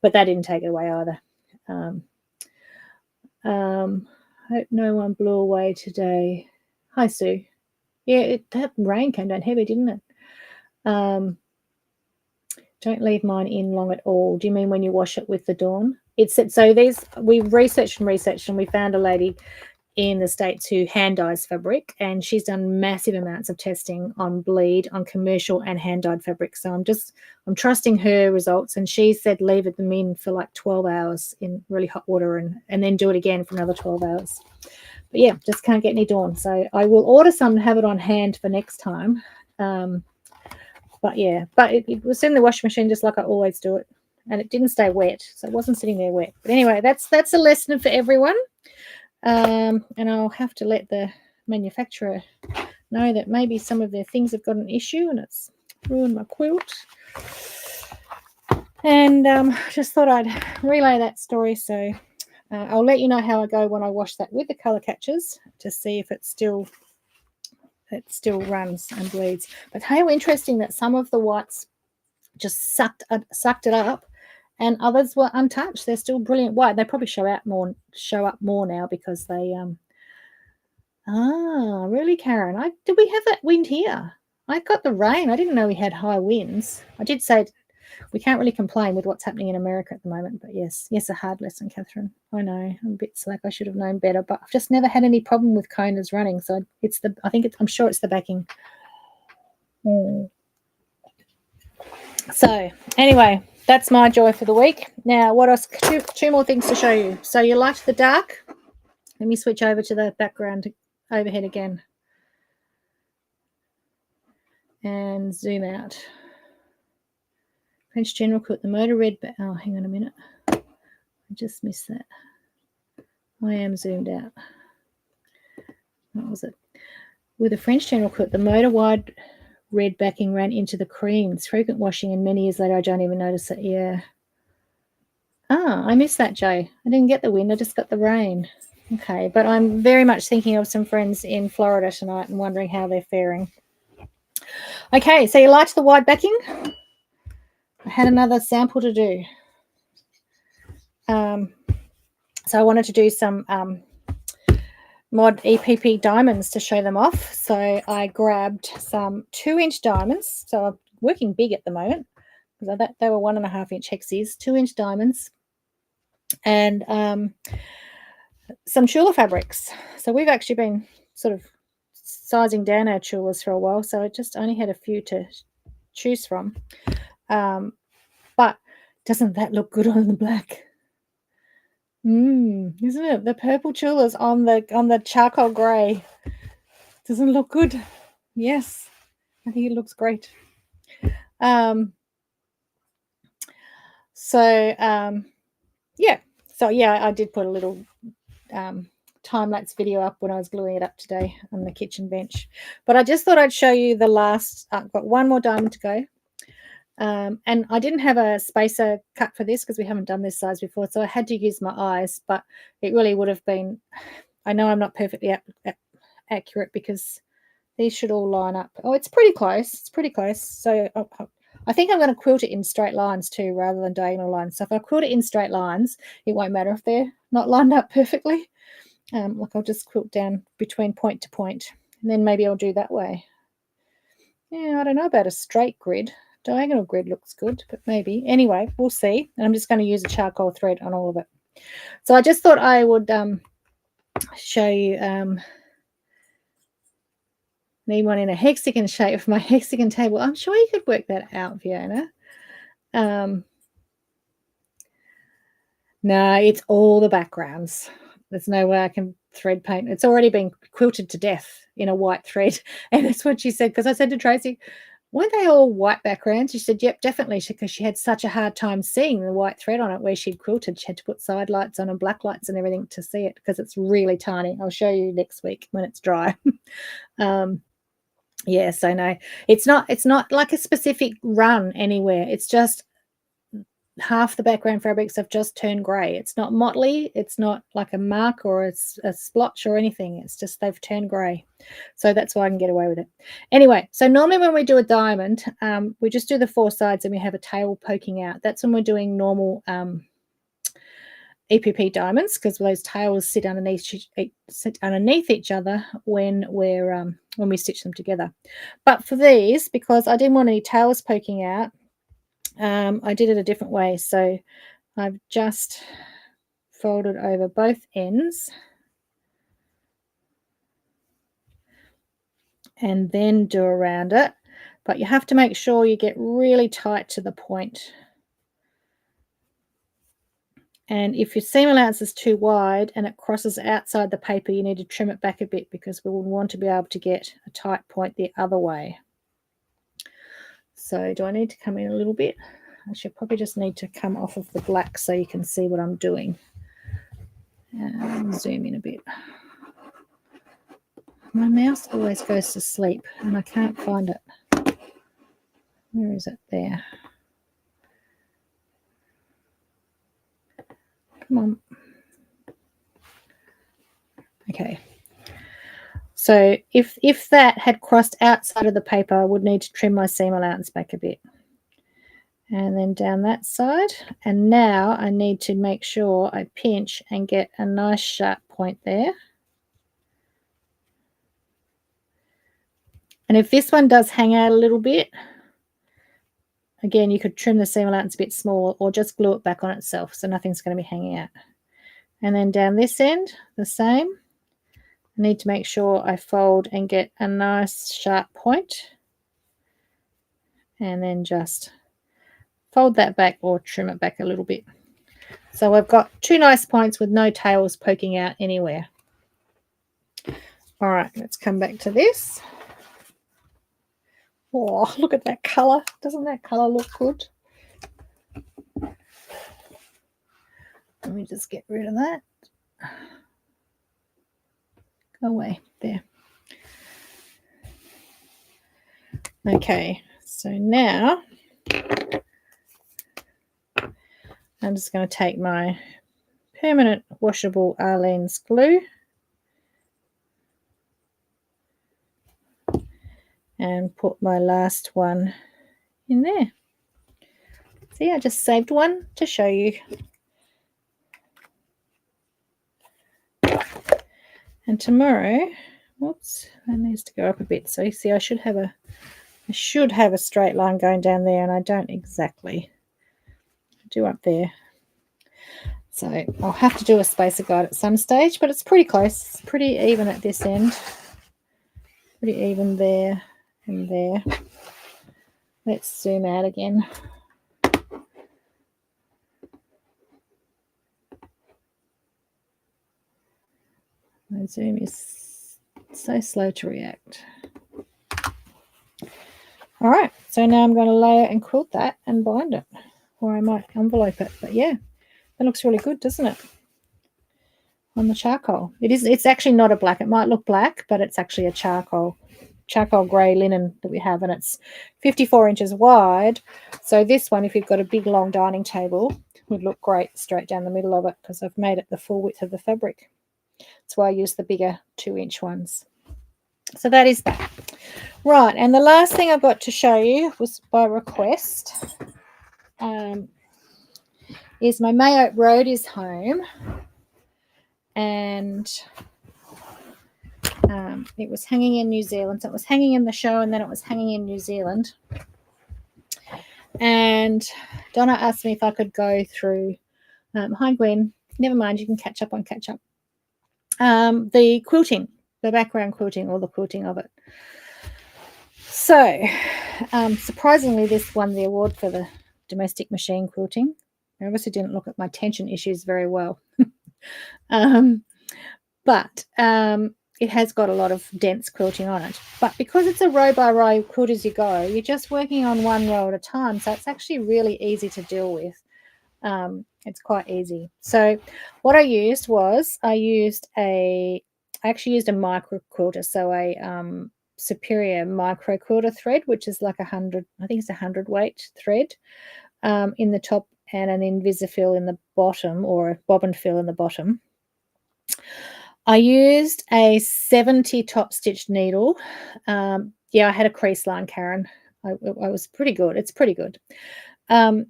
Speaker 2: but that didn't take it away either. Hope no one blew away today. Hi, Sue. Yeah, that rain came down heavy, didn't it? Don't leave mine in long at all. Do you mean when you wash it with the Dawn? So we researched and we found a lady in the States who hand dyes fabric, and she's done massive amounts of testing on bleed, on commercial and hand dyed fabric. So I'm trusting her results, and she said leave them in for like 12 hours in really hot water and then do it again for another 12 hours. But yeah, just can't get any Dawn. So I will order some to have it on hand for next time. But yeah, but it was in the washing machine just like I always do it, and it didn't stay wet, so it wasn't sitting there wet. But anyway, that's a lesson for everyone. And I'll have to let the manufacturer know that maybe some of their things have got an issue and it's ruined my quilt. And just thought I'd relay that story. So I'll let you know how I go when I wash that with the colour catchers to see if it still runs and bleeds. But how interesting that some of the whites just sucked it up, and others were untouched. They're still brilliant white. They probably show up more now because they really, Karen. Did we have that wind here? I got the rain. I didn't know we had high winds. I did say we can't really complain with what's happening in America at the moment, but yes, a hard lesson, Catherine. I know, I'm a bit slack. I should have known better, but I've just never had any problem with coners running. So I'm sure it's the backing. So anyway, that's my joy for the week. Now, what else? Two more things to show you. So you liked the dark. Let me switch over to the background overhead again and zoom out. French General Quilt, the motor red. Oh, hang on a minute. I just missed that. I am zoomed out. What was it? With the French General Quilt, the motor wide red backing ran into the cream. It's frequent washing, and many years later, I don't even notice it. Yeah. I missed that, Jay. I didn't get the wind. I just got the rain. Okay, but I'm very much thinking of some friends in Florida tonight and wondering how they're faring. Okay, so you liked the wide backing? I had another sample to do. So I wanted to do some Mod EPP diamonds to show them off. So I grabbed some 2-inch diamonds. So I'm working big at the moment because they were 1.5-inch hexies, 2-inch diamonds, and some tulle fabrics. So we've actually been sort of sizing down our tulles for a while, so I just only had a few to choose from. But doesn't that look good on the black? Isn't it? The purple tulles on the charcoal grey. Doesn't it look good? Yes, I think it looks great. I did put a little time-lapse video up when I was gluing it up today on the kitchen bench. But I just thought I'd show you the last. I've got one more diamond to go. And I didn't have a spacer cut for this because we haven't done this size before, so I had to use my eyes, but it really would have been, I know I'm not perfectly accurate because these should all line up. Oh, it's pretty close. So I think I'm going to quilt it in straight lines too rather than diagonal lines. So if I quilt it in straight lines, it won't matter if they're not lined up perfectly. I'll just quilt down between point to point, and then maybe I'll do that way. Yeah, I don't know about a straight grid. Diagonal grid looks good, but maybe. Anyway, we'll see. And I'm just going to use a charcoal thread on all of it. So I just thought I would show you. Need one in a hexagon shape for my hexagon table. I'm sure you could work that out, Fiona. No, it's all the backgrounds. There's no way I can thread paint. It's already been quilted to death in a white thread. And that's what she said, because I said to Tracy, weren't they all white backgrounds? She said, yep, definitely, because she had such a hard time seeing the white thread on it where she'd quilted. She had to put side lights on and black lights and everything to see it because it's really tiny. I'll show you next week when it's dry. Yeah, so no, it's not like a specific run anywhere. It's just half the background fabrics have just turned grey. It's not motley. It's not like a mark or a splotch or anything. It's just they've turned grey. So that's why I can get away with it. Anyway, so normally when we do a diamond, we just do the 4 sides and we have a tail poking out. That's when we're doing normal EPP diamonds, because those tails sit underneath each other when we stitch them together. But for these, because I didn't want any tails poking out, I did it a different way. So I've just folded over both ends and then do around it. But you have to make sure you get really tight to the point. And if your seam allowance is too wide and it crosses outside the paper, you need to trim it back a bit because we would want to be able to get a tight point the other way. So do I need to come in a little bit? I should probably just need to come off of the black so you can see what I'm doing. Zoom in a bit. My mouse always goes to sleep and I can't find it. Where is it? There. Come on. Okay. So if that had crossed outside of the paper, I would need to trim my seam allowance back a bit. And then down that side. And now I need to make sure I pinch and get a nice sharp point there. And if this one does hang out a little bit, again, you could trim the seam allowance a bit small or just glue it back on itself so nothing's going to be hanging out. And then down this end, the same. I need to make sure I fold and get a nice sharp point. And then just fold that back or trim it back a little bit. So I've got 2 nice points with no tails poking out anywhere. All right, let's come back to this. Oh, look at that colour. Doesn't that colour look good? Let me just get rid of that. Go away. There. Okay, so now I'm just going to take my permanent washable Arlene's glue and put my last one in there. See, I just saved one to show you. And tomorrow, whoops, that needs to go up a bit. So you see, I should have a straight line going down there, and I don't exactly do up there. So I'll have to do a spacer guide at some stage, but it's pretty close. It's pretty even at this end. Pretty even there and there. Let's zoom out again. My zoom is so slow to react. All right, so now I'm going to layer and quilt that and bind it, or I might envelope it. But yeah, that looks really good, doesn't it? On the charcoal. It's actually not a black. It might look black, but it's actually a charcoal grey linen that we have, and it's 54 inches wide. So this one, if you've got a big long dining table, would look great straight down the middle of it because I've made it the full width of the fabric. That's why I use the bigger 2-inch ones. So that is that. Right, and the last thing I've got to show you was by request. Is my Maaoupe Road is home, and it was hanging in New Zealand. So it was hanging in the show, and then it was hanging in New Zealand. And Donna asked me if I could go through. Hi, Gwen. Never mind, you can catch up. The quilting, the background quilting, or the quilting of it. So, surprisingly, this won the award for the domestic machine quilting. I obviously didn't look at my tension issues very well. But it has got a lot of dense quilting on it. But because it's a row by row quilt as you go, you're just working on one row at a time. So it's actually really easy to deal with. It's quite easy. So what I used was I actually used a micro quilter, so a superior micro quilter thread, which is like 100, I think it's 100 weight thread in the top and an Invisifil in the bottom, or a bobbin fill in the bottom. I used a 70 top stitched needle. Yeah, I had a crease line, Karen. I was pretty good. It's pretty good. I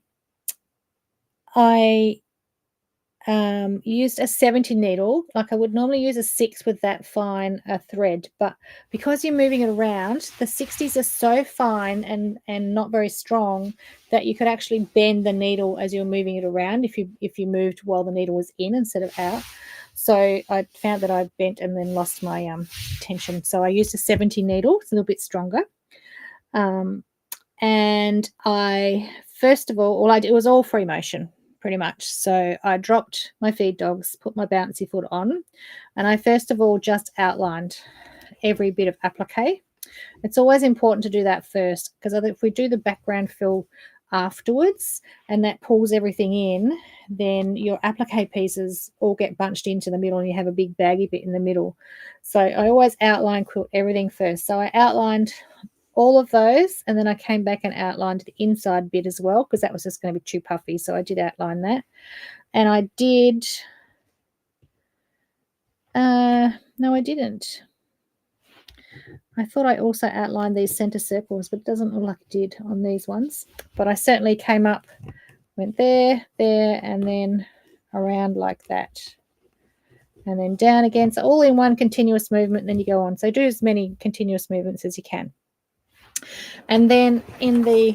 Speaker 2: used a 70 needle. Like I would normally use a 6 with that fine a thread, but because you're moving it around, the 60s are so fine and not very strong that you could actually bend the needle as you're moving it around if you moved while the needle was in instead of out. So I found that I bent and then lost my tension. So I used a 70 needle. It's a little bit stronger. And I, first of all I did, it was all free motion pretty much. So I dropped my feed dogs, put my bouncy foot on, and I first of all just outlined every bit of applique. It's always important to do that first, because if we do the background fill afterwards and that pulls everything in, then your applique pieces all get bunched into the middle and you have a big baggy bit in the middle. So I always outline quilt everything first. So I outlined all of those, and then I came back and outlined the inside bit as well, because that was just going to be too puffy. So I did outline that, and I did no, I didn't. I thought I also outlined these center circles, but it doesn't look like it did on these ones. But I certainly came up, went there, and then around like that, and then down again. So all in one continuous movement, and then you go on. So do as many continuous movements as you can. And then in the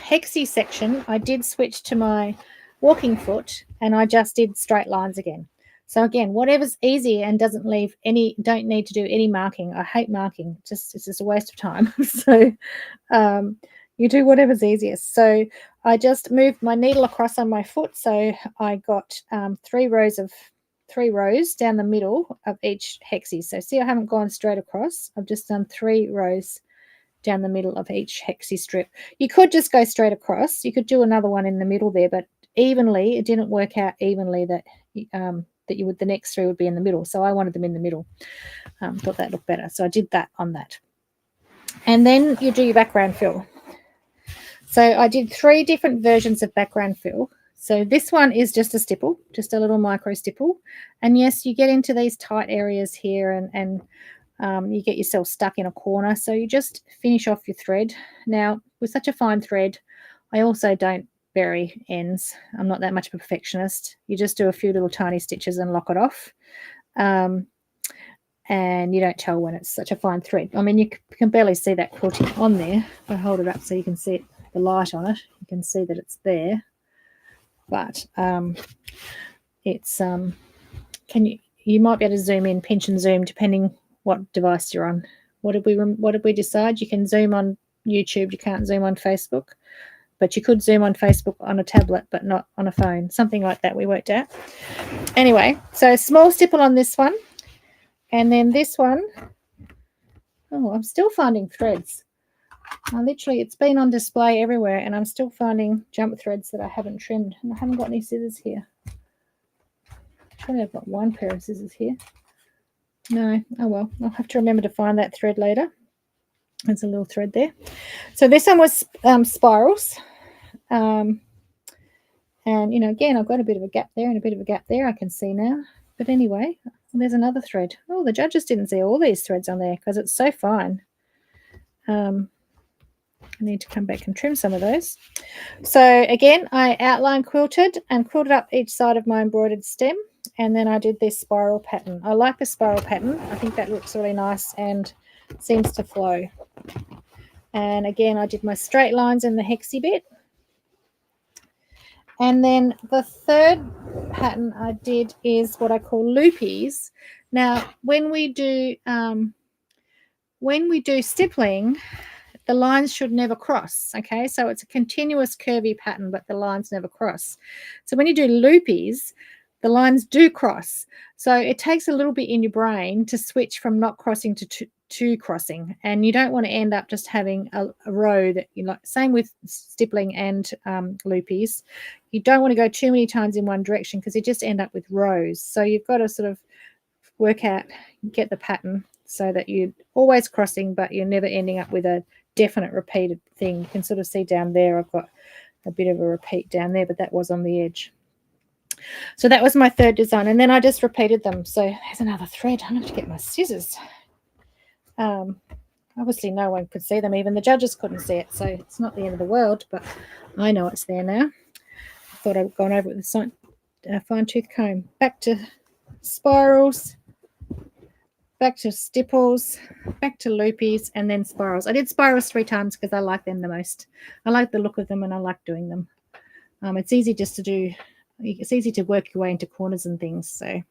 Speaker 2: hexie section, I did switch to my walking foot, and I just did straight lines again. So again, whatever's easy and don't need to do any marking. I hate marking. It's just a waste of time. So you do whatever's easiest. So I just moved my needle across on my foot. So I got 3 rows down the middle of each hexie. So see, I haven't gone straight across. I've just done 3 rows down the middle of each hexie strip. You could just go straight across. You could do another one in the middle there, but evenly, it didn't work out evenly that the next 3 would be in the middle. So I wanted them in the middle. Thought that looked better. So I did that on that. And then you do your background fill. So I did 3 different versions of background fill. So this one is just a stipple, just a little micro stipple. And yes, you get into these tight areas here and you get yourself stuck in a corner. So you just finish off your thread. Now, with such a fine thread, I also don't bury ends. I'm not that much of a perfectionist. You just do a few little tiny stitches and lock it off. And you don't tell when it's such a fine thread. I mean, you can barely see that quilting on there. If I hold it up so you can see it, the light on it, you can see that it's there. But it's you might be able to zoom in, pinch and zoom, depending what device you're on. What did we decide? You can zoom on YouTube. You can't zoom on Facebook, but you could zoom on Facebook on a tablet, but not on a phone. Something like that we worked out. Anyway, so small stipple on this one, and then this one. Oh, I'm still finding threads. Literally, it's been on display everywhere, and I'm still finding jump threads that I haven't trimmed, and I haven't got any scissors here. Surely I've got one pair of scissors here. No, oh well, I'll have to remember to find that thread later. There's a little thread there. So this one was spirals. And, again, I've got a bit of a gap there and a bit of a gap there, I can see now. But anyway, there's another thread. Oh, the judges didn't see all these threads on there because it's so fine. I need to come back and trim some of those. So, again, I outline quilted and quilted up each side of my embroidered stem. And then I did this spiral pattern. I like the spiral pattern. I think that looks really nice and seems to flow. And again, I did my straight lines in the hexie bit. And then the third pattern I did is what I call loopies. Now, when we do stippling, the lines should never cross, okay? So it's a continuous curvy pattern, but the lines never cross. So when you do loopies, the lines do cross. So it takes a little bit in your brain to switch from not crossing to crossing, and you don't want to end up just having a row that you like. Same with stippling and loopies. You don't want to go too many times in one direction because you just end up with rows. So you've got to sort of work out, get the pattern so that you're always crossing, but you're never ending up with a definite repeated thing. You can sort of see down there, I've got a bit of a repeat down there, but that was on the edge. So that was my third design, and then I just repeated them. So there's another thread. I'm going to get my scissors. Obviously no one could see them, even the judges couldn't see it, so it's not the end of the world, but I know it's there now. I thought I'd gone over it with a fine-tooth comb. Back to spirals, back to stipples, back to loopies, and then spirals. I did spirals 3 times because I like them the most. I like the look of them and I like doing them. It's easy just to do. It's easy to work your way into corners and things. So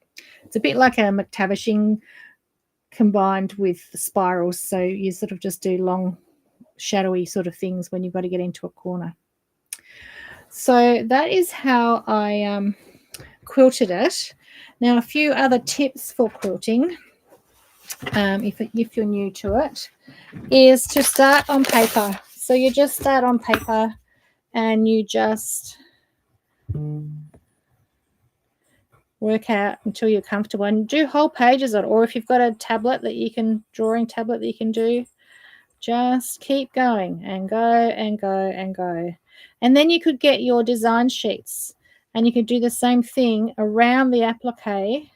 Speaker 2: it's a bit like a McTavishing combined with the spirals. So you sort of just do long, shadowy sort of things when you've got to get into a corner. So that is how I quilted it. Now, a few other tips for quilting, if you're new to it, is to start on paper. So you just start on paper and you just work out until you're comfortable, and do whole pages of it. Or if you've got a tablet that you can, drawing tablet that you can do, just keep going and go and go and go. And then you could get your design sheets and you could do the same thing around the applique,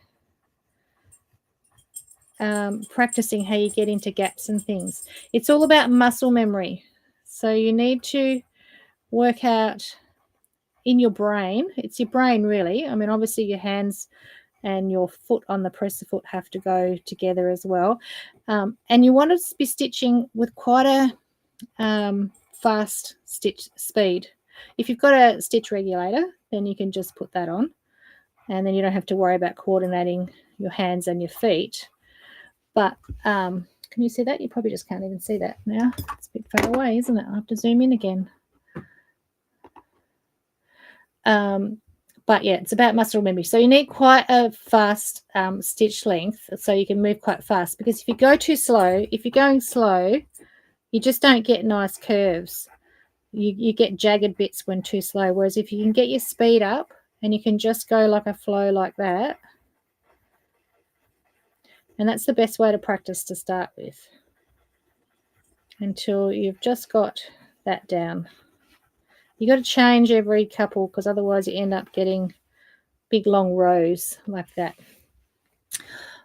Speaker 2: practicing how you get into gaps and things. It's all about muscle memory. So you need to work out in your brain. It's your brain, really. I mean, obviously your hands and your foot on the presser foot have to go together as well. And you want to be stitching with quite a fast stitch speed. If you've got a stitch regulator, then you can just put that on, and then you don't have to worry about coordinating your hands and your feet. But can you see that? You probably just can't even see that now. It's a bit far away, isn't it? I'll have to zoom in again. But yeah, it's about muscle memory. So you need quite a fast stitch length so you can move quite fast, because if you go too slow, if you're going slow, you just don't get nice curves. You get jagged bits when too slow. Whereas if you can get your speed up and you can just go like a flow like that, and that's the best way to practice to start with, until you've just got that down. You got to change every couple, because otherwise you end up getting big long rows like that.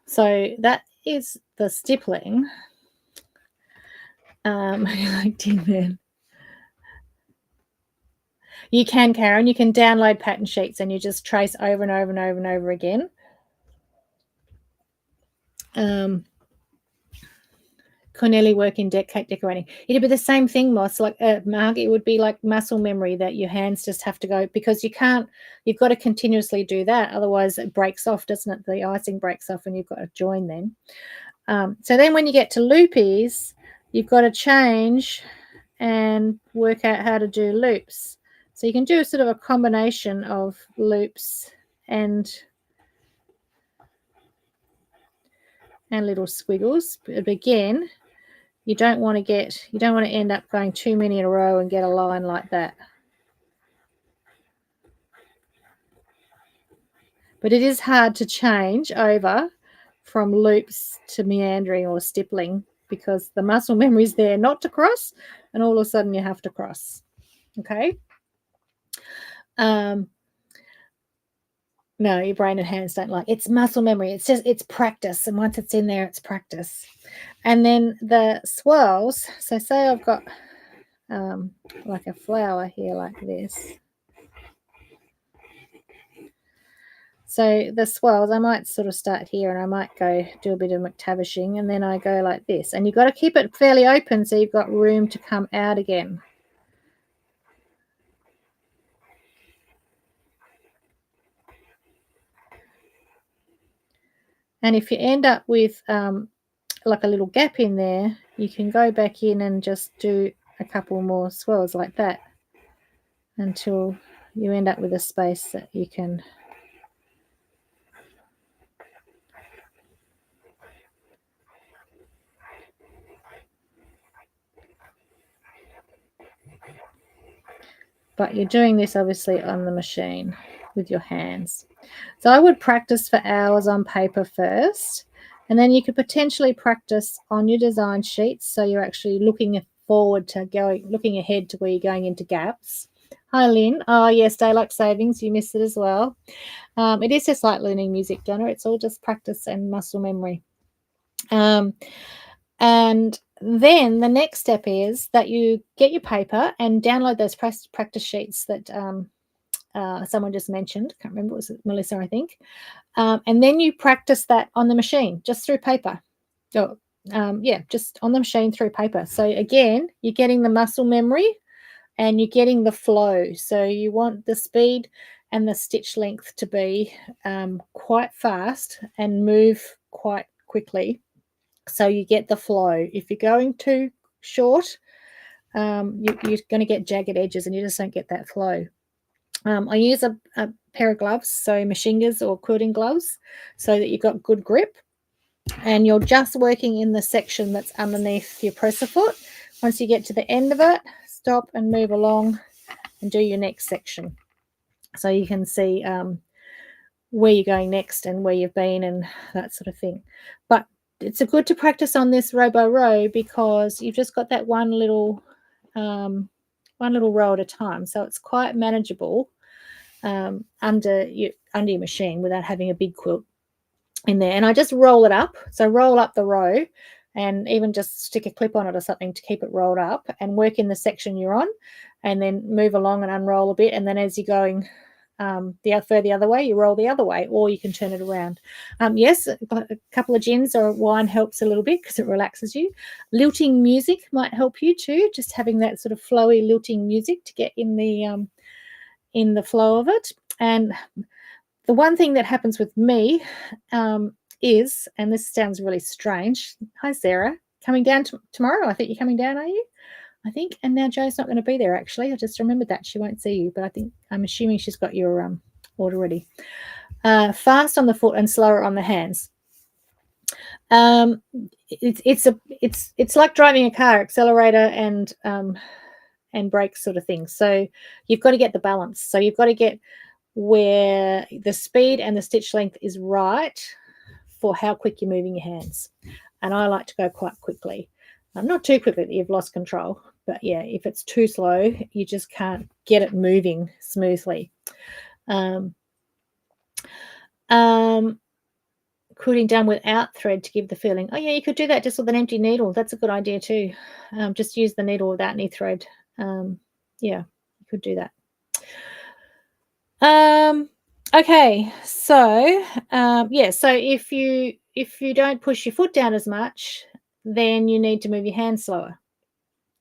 Speaker 2: So that is the stippling. Like Tin Man. You can, Karen, you can download pattern sheets and you just trace over and over and over and over again. Cornelia work in cake decorating. It'd be the same thing, Moss. Like Mark, it would be like muscle memory that your hands just have to go, because you can't. You've got to continuously do that, otherwise it breaks off, doesn't it? The icing breaks off, and you've got to join then. So then, when you get to loopies, you've got to change and work out how to do loops. So you can do sort of a combination of loops and little squiggles. But again, you don't want to end up going too many in a row and get a line like that. But it is hard to change over from loops to meandering or stippling, because the muscle memory is there not to cross, and all of a sudden you have to cross. Okay. No, your brain and hands don't like. It's muscle memory. It's practice, and once it's in there, it's practice. And then the swirls. So say I've got like a flower here like this. So the swirls, I might sort of start here, and I might go do a bit of McTavishing, and then I go like this. And you've got to keep it fairly open so you've got room to come out again. And if you end up with like a little gap in there, you can go back in and just do a couple more swirls like that until you end up with a space that you can but you're doing this obviously on the machine with your hands. So I would practice for hours on paper first, and then you could potentially practice on your design sheets, so you're actually looking forward to looking ahead to where you're going into gaps. Hi Lynn. Oh yes, daylight savings, you missed it as well. It is just like learning music, Donna. It's all just practice and muscle memory. And then the next step is that you get your paper and download those practice sheets that someone just mentioned. Can't remember, was it Melissa, I think. And then you practice that on the machine, just through paper. Oh, yeah, just on the machine through paper. So again, you're getting the muscle memory and you're getting the flow. So you want the speed and the stitch length to be quite fast and move quite quickly, so you get the flow. If you're going too short, you're going to get jagged edges and you just don't get that flow. I use a pair of gloves, so Machingas or quilting gloves, so that you've got good grip, and you're just working in the section that's underneath your presser foot. Once you get to the end of it, stop and move along and do your next section, so you can see where you're going next and where you've been and that sort of thing. But it's a good to practice on this row by row, because you've just got that one little row at a time, so it's quite manageable under your machine without having a big quilt in there. And I just roll it up, so roll up the row and even just stick a clip on it or something to keep it rolled up, and work in the section you're on, and then move along and unroll a bit, and then as you're going the other way, you roll the other way, or you can turn it around. Yes, a couple of gins or wine helps a little bit because it relaxes you. Lilting music might help you too, just having that sort of flowy lilting music to get in the flow of it. And the one thing that happens with me is, and this sounds really strange. Hi Sarah, coming down tomorrow? I think you're coming down, are you? I think. And now Joe's not going to be there, actually. I just remembered that. She won't see you, but I'm assuming she's got your order ready. Fast on the foot and slower on the hands. It's like driving a car, accelerator and brake sort of thing. So you've got to get the balance. So you've got to get where the speed and the stitch length is right for how quick you're moving your hands. And I like to go quite quickly. Not too quickly that you've lost control, but yeah, if it's too slow, you just can't get it moving smoothly. Quilting done without thread to give the feeling. Oh yeah, you could do that just with an empty needle. That's a good idea too. Just use the needle without any thread. Yeah, you could do that. Okay, so yeah, so if you don't push your foot down as much, then you need to move your hand slower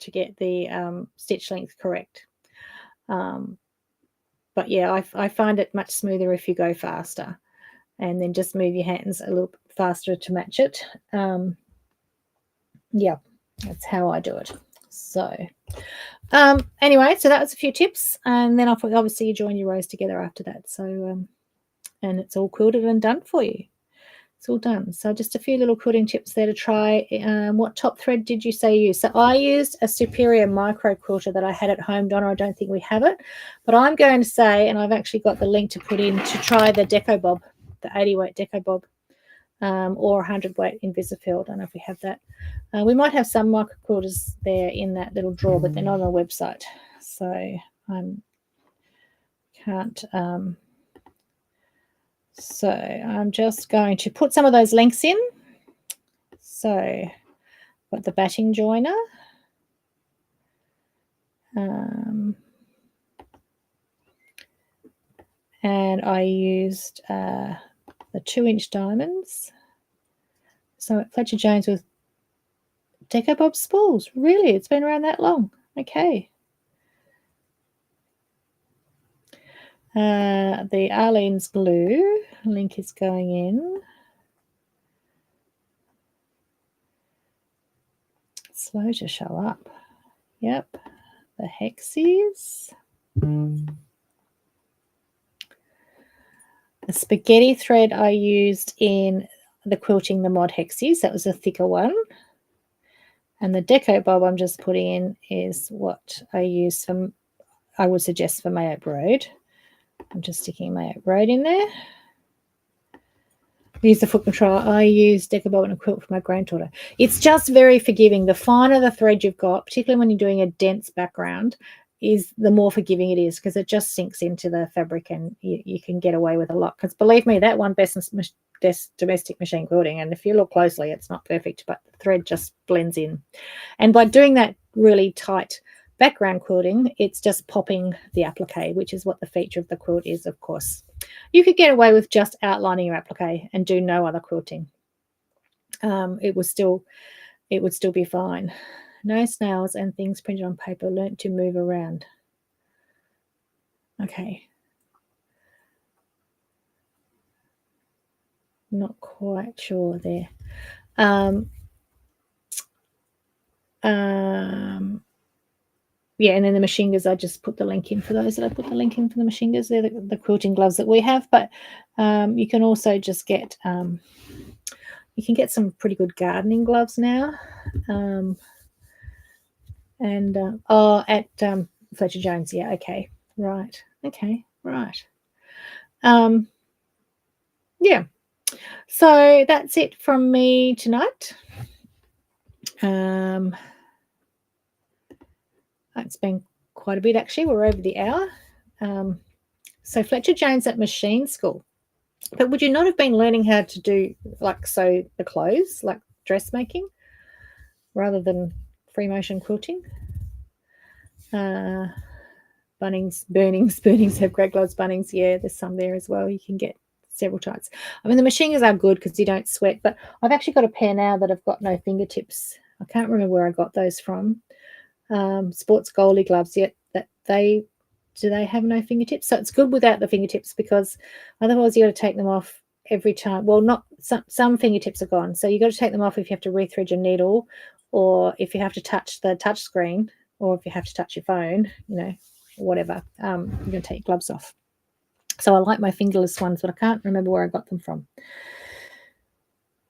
Speaker 2: to get the stitch length correct. But yeah, I find it much smoother if you go faster, and then just move your hands a little faster to match it. Yeah, that's how I do it. So anyway, so that was a few tips, and then obviously you join your rows together after that. So and it's all quilted and done for you. It's all done. So just a few little quilting tips there to try. What top thread did you say you used? So I used a Superior Micro Quilter that I had at home, Donna. I don't think we have it, but I'm going to say, and I've actually got the link to put in, to try the Deco Bob, the 80 weight Deco Bob, or 100 weight Invisifield. I don't know if we have that. We might have some micro quilters there in that little drawer, but they're not on the website, so I can't. So I'm just going to put some of those links in. So got the batting joiner. And I used the 2-inch diamonds. So Fletcher Jones with Deco Bob spools. Really? It's been around that long? Okay. The Arlene's glue link is going in. Slow to show up. Yep. The hexies. The spaghetti thread I used in the quilting the mod hexies. That was a thicker one. And the Deco Bob I'm just putting in is what I use from I would suggest for Maaoupe Road. I'm just sticking Maaoupe Road in there. Use the foot control. I use Deckerbolt and a quilt for my granddaughter. It's just very forgiving. The finer the thread you've got, particularly when you're doing a dense background, is the more forgiving it is, because it just sinks into the fabric and you can get away with a lot. Because believe me, that one best domestic machine quilting, and if you look closely, it's not perfect, but the thread just blends in. And by doing that really tight background quilting, it's just popping the applique, which is what the feature of the quilt is, of course. You could get away with just outlining your applique and do no other quilting. It would still be fine. No snails and things printed on paper. Learnt to move around. Okay. Not quite sure there. Yeah, and then the Machingas, I just put the link in for those that I put the link in for the Machingas. They're the quilting gloves that we have, but you can also just get you can get some pretty good gardening gloves now. At Fletcher Jones, yeah, okay, right, yeah. So that's it from me tonight. It's been quite a bit, actually. We're over the hour. So Fletcher Jones at machine school. But would you not have been learning how to do, like, sew the clothes, like dressmaking, rather than free motion quilting? Bunnings have great gloves. Bunnings, yeah, there's some there as well. You can get several types. I mean, the Machingas are good because you don't sweat, but I've actually got a pair now that have got no fingertips. I can't remember where I got those from. Sports Goldie gloves, yet do they have no fingertips? So it's good without the fingertips, because otherwise you got to take them off every time. Well, not some fingertips are gone, so you got to take them off if you have to rethread your needle, or if you have to touch the touch screen, or if you have to touch your phone, whatever. You're going to take your gloves off. So I like my fingerless ones, but I can't remember where I got them from.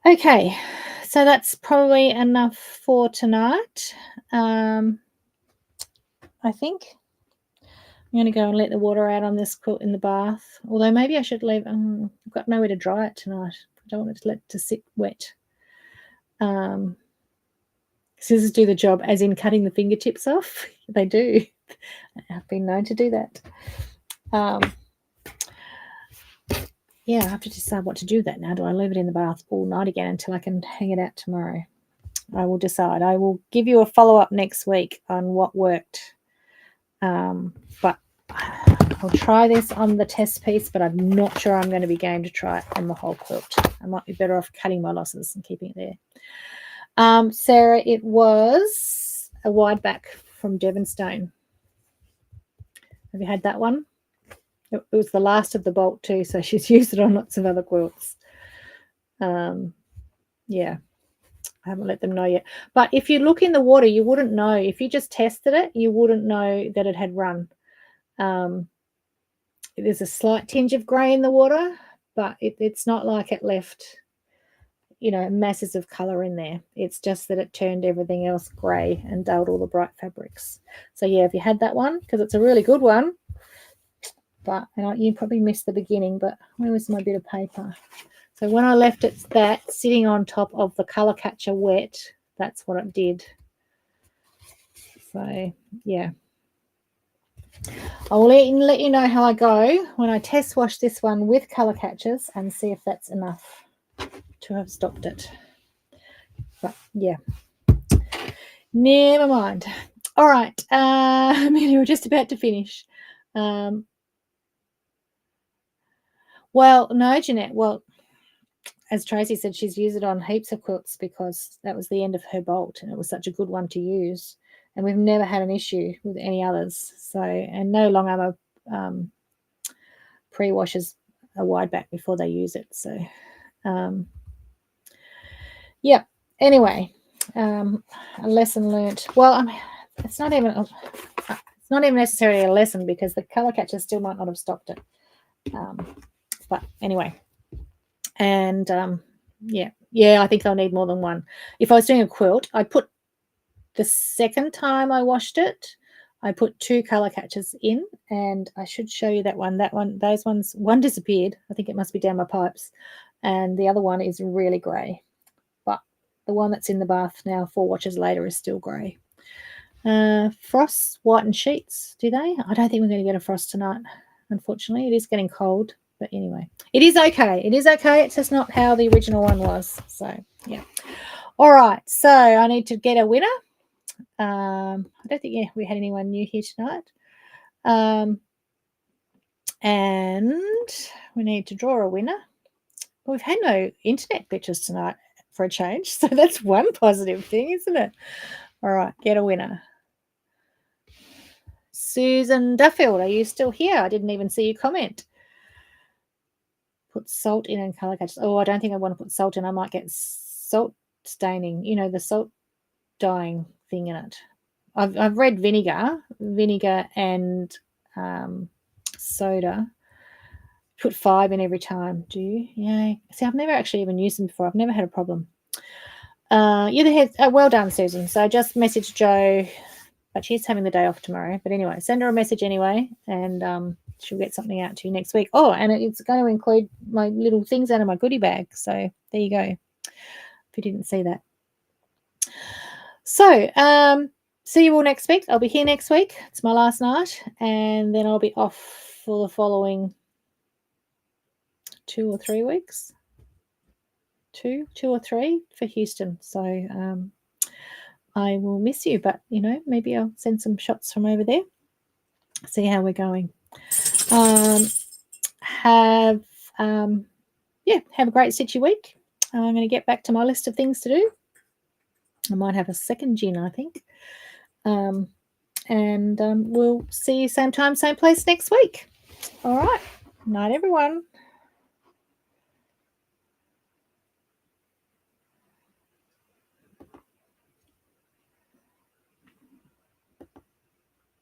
Speaker 2: Okay, so that's probably enough for tonight. I think I'm going to go and let the water out on this quilt in the bath. Although maybe I should leave. I've got nowhere to dry it tonight. I don't want it to let it sit wet. Scissors do the job, as in cutting the fingertips off. They do. I've been known to do that. Yeah, I have to decide what to do with that now. Do I leave it in the bath all night again until I can hang it out tomorrow? I will decide. I will give you a follow-up next week on what worked. But I'll try this on the test piece, but I'm not sure I'm going to be game to try it on the whole quilt. I might be better off cutting my losses and keeping it there. Sarah, it was a wide back from Devonstone. Have you had that one? It was the last of the bolt too, so she's used it on lots of other quilts. Yeah, I haven't let them know yet. But if you look in the water, you wouldn't know. If you just tested it, you wouldn't know that it had run. There's a slight tinge of grey in the water, but it's not like it left, masses of colour in there. It's just that it turned everything else grey and dulled all the bright fabrics. So yeah, if you had that one, because it's a really good one, but you probably missed the beginning, but where was my bit of paper? So when I left it sitting on top of the colour catcher wet, that's what it did. So yeah, I'll let you know how I go when I test wash this one with colour catchers and see if that's enough to have stopped it. But yeah, never mind. All right, we're just about to finish. Well, no, Jeanette. Well, as Tracy said, she's used it on heaps of quilts because that was the end of her bolt, and it was such a good one to use. And we've never had an issue with any others. So, and no long armor pre-washes a wide back before they use it. So, yeah. Anyway, a lesson learnt. Well, it's not even necessarily a lesson, because the colour catcher still might not have stopped it. But anyway, and yeah, I think I'll need more than one. If I was doing a quilt, I'd put the second time I washed it, I put 2 colour catches in, and I should show you that one. Those ones, one disappeared. I think it must be down my pipes, and the other one is really grey. But the one that's in the bath now, 4 watches later, is still grey. Frosts whiten sheets, do they? I don't think we're going to get a frost tonight, unfortunately. It is getting cold, but anyway, it is okay. It is okay. It's just not how the original one was. So, yeah. All right. So I need to get a winner. I don't think we had anyone new here tonight. And we need to draw a winner. We've had no internet glitches tonight for a change, so that's one positive thing, isn't it? All right, get a winner. Susan Duffield, are you still here? I didn't even see you comment. Put salt in and colour catches. Oh, I don't think I want to put salt in. I might get salt staining, the salt dyeing thing in it. I've read vinegar and soda. Put 5 in every time. Do you? Yeah. See, I've never actually even used them before. I've never had a problem. You're the head. Well done, Susan. So I just messaged Jo, but she's having the day off tomorrow. But anyway, send her a message anyway, and she'll get something out to you next week. Oh, and it's going to include my little things out of my goodie bag. So there you go. If you didn't see that. So, see you all next week. I'll be here next week. It's my last night, and then I'll be off for the following 2 or 3 weeks. 2 or 3 for Houston. So I will miss you, but maybe I'll send some shots from over there. See how we're going. Have a great Stitchy week. I'm going to get back to my list of things to do. I might have a second gin, I think. And we'll see you same time, same place next week. All right. Night, everyone.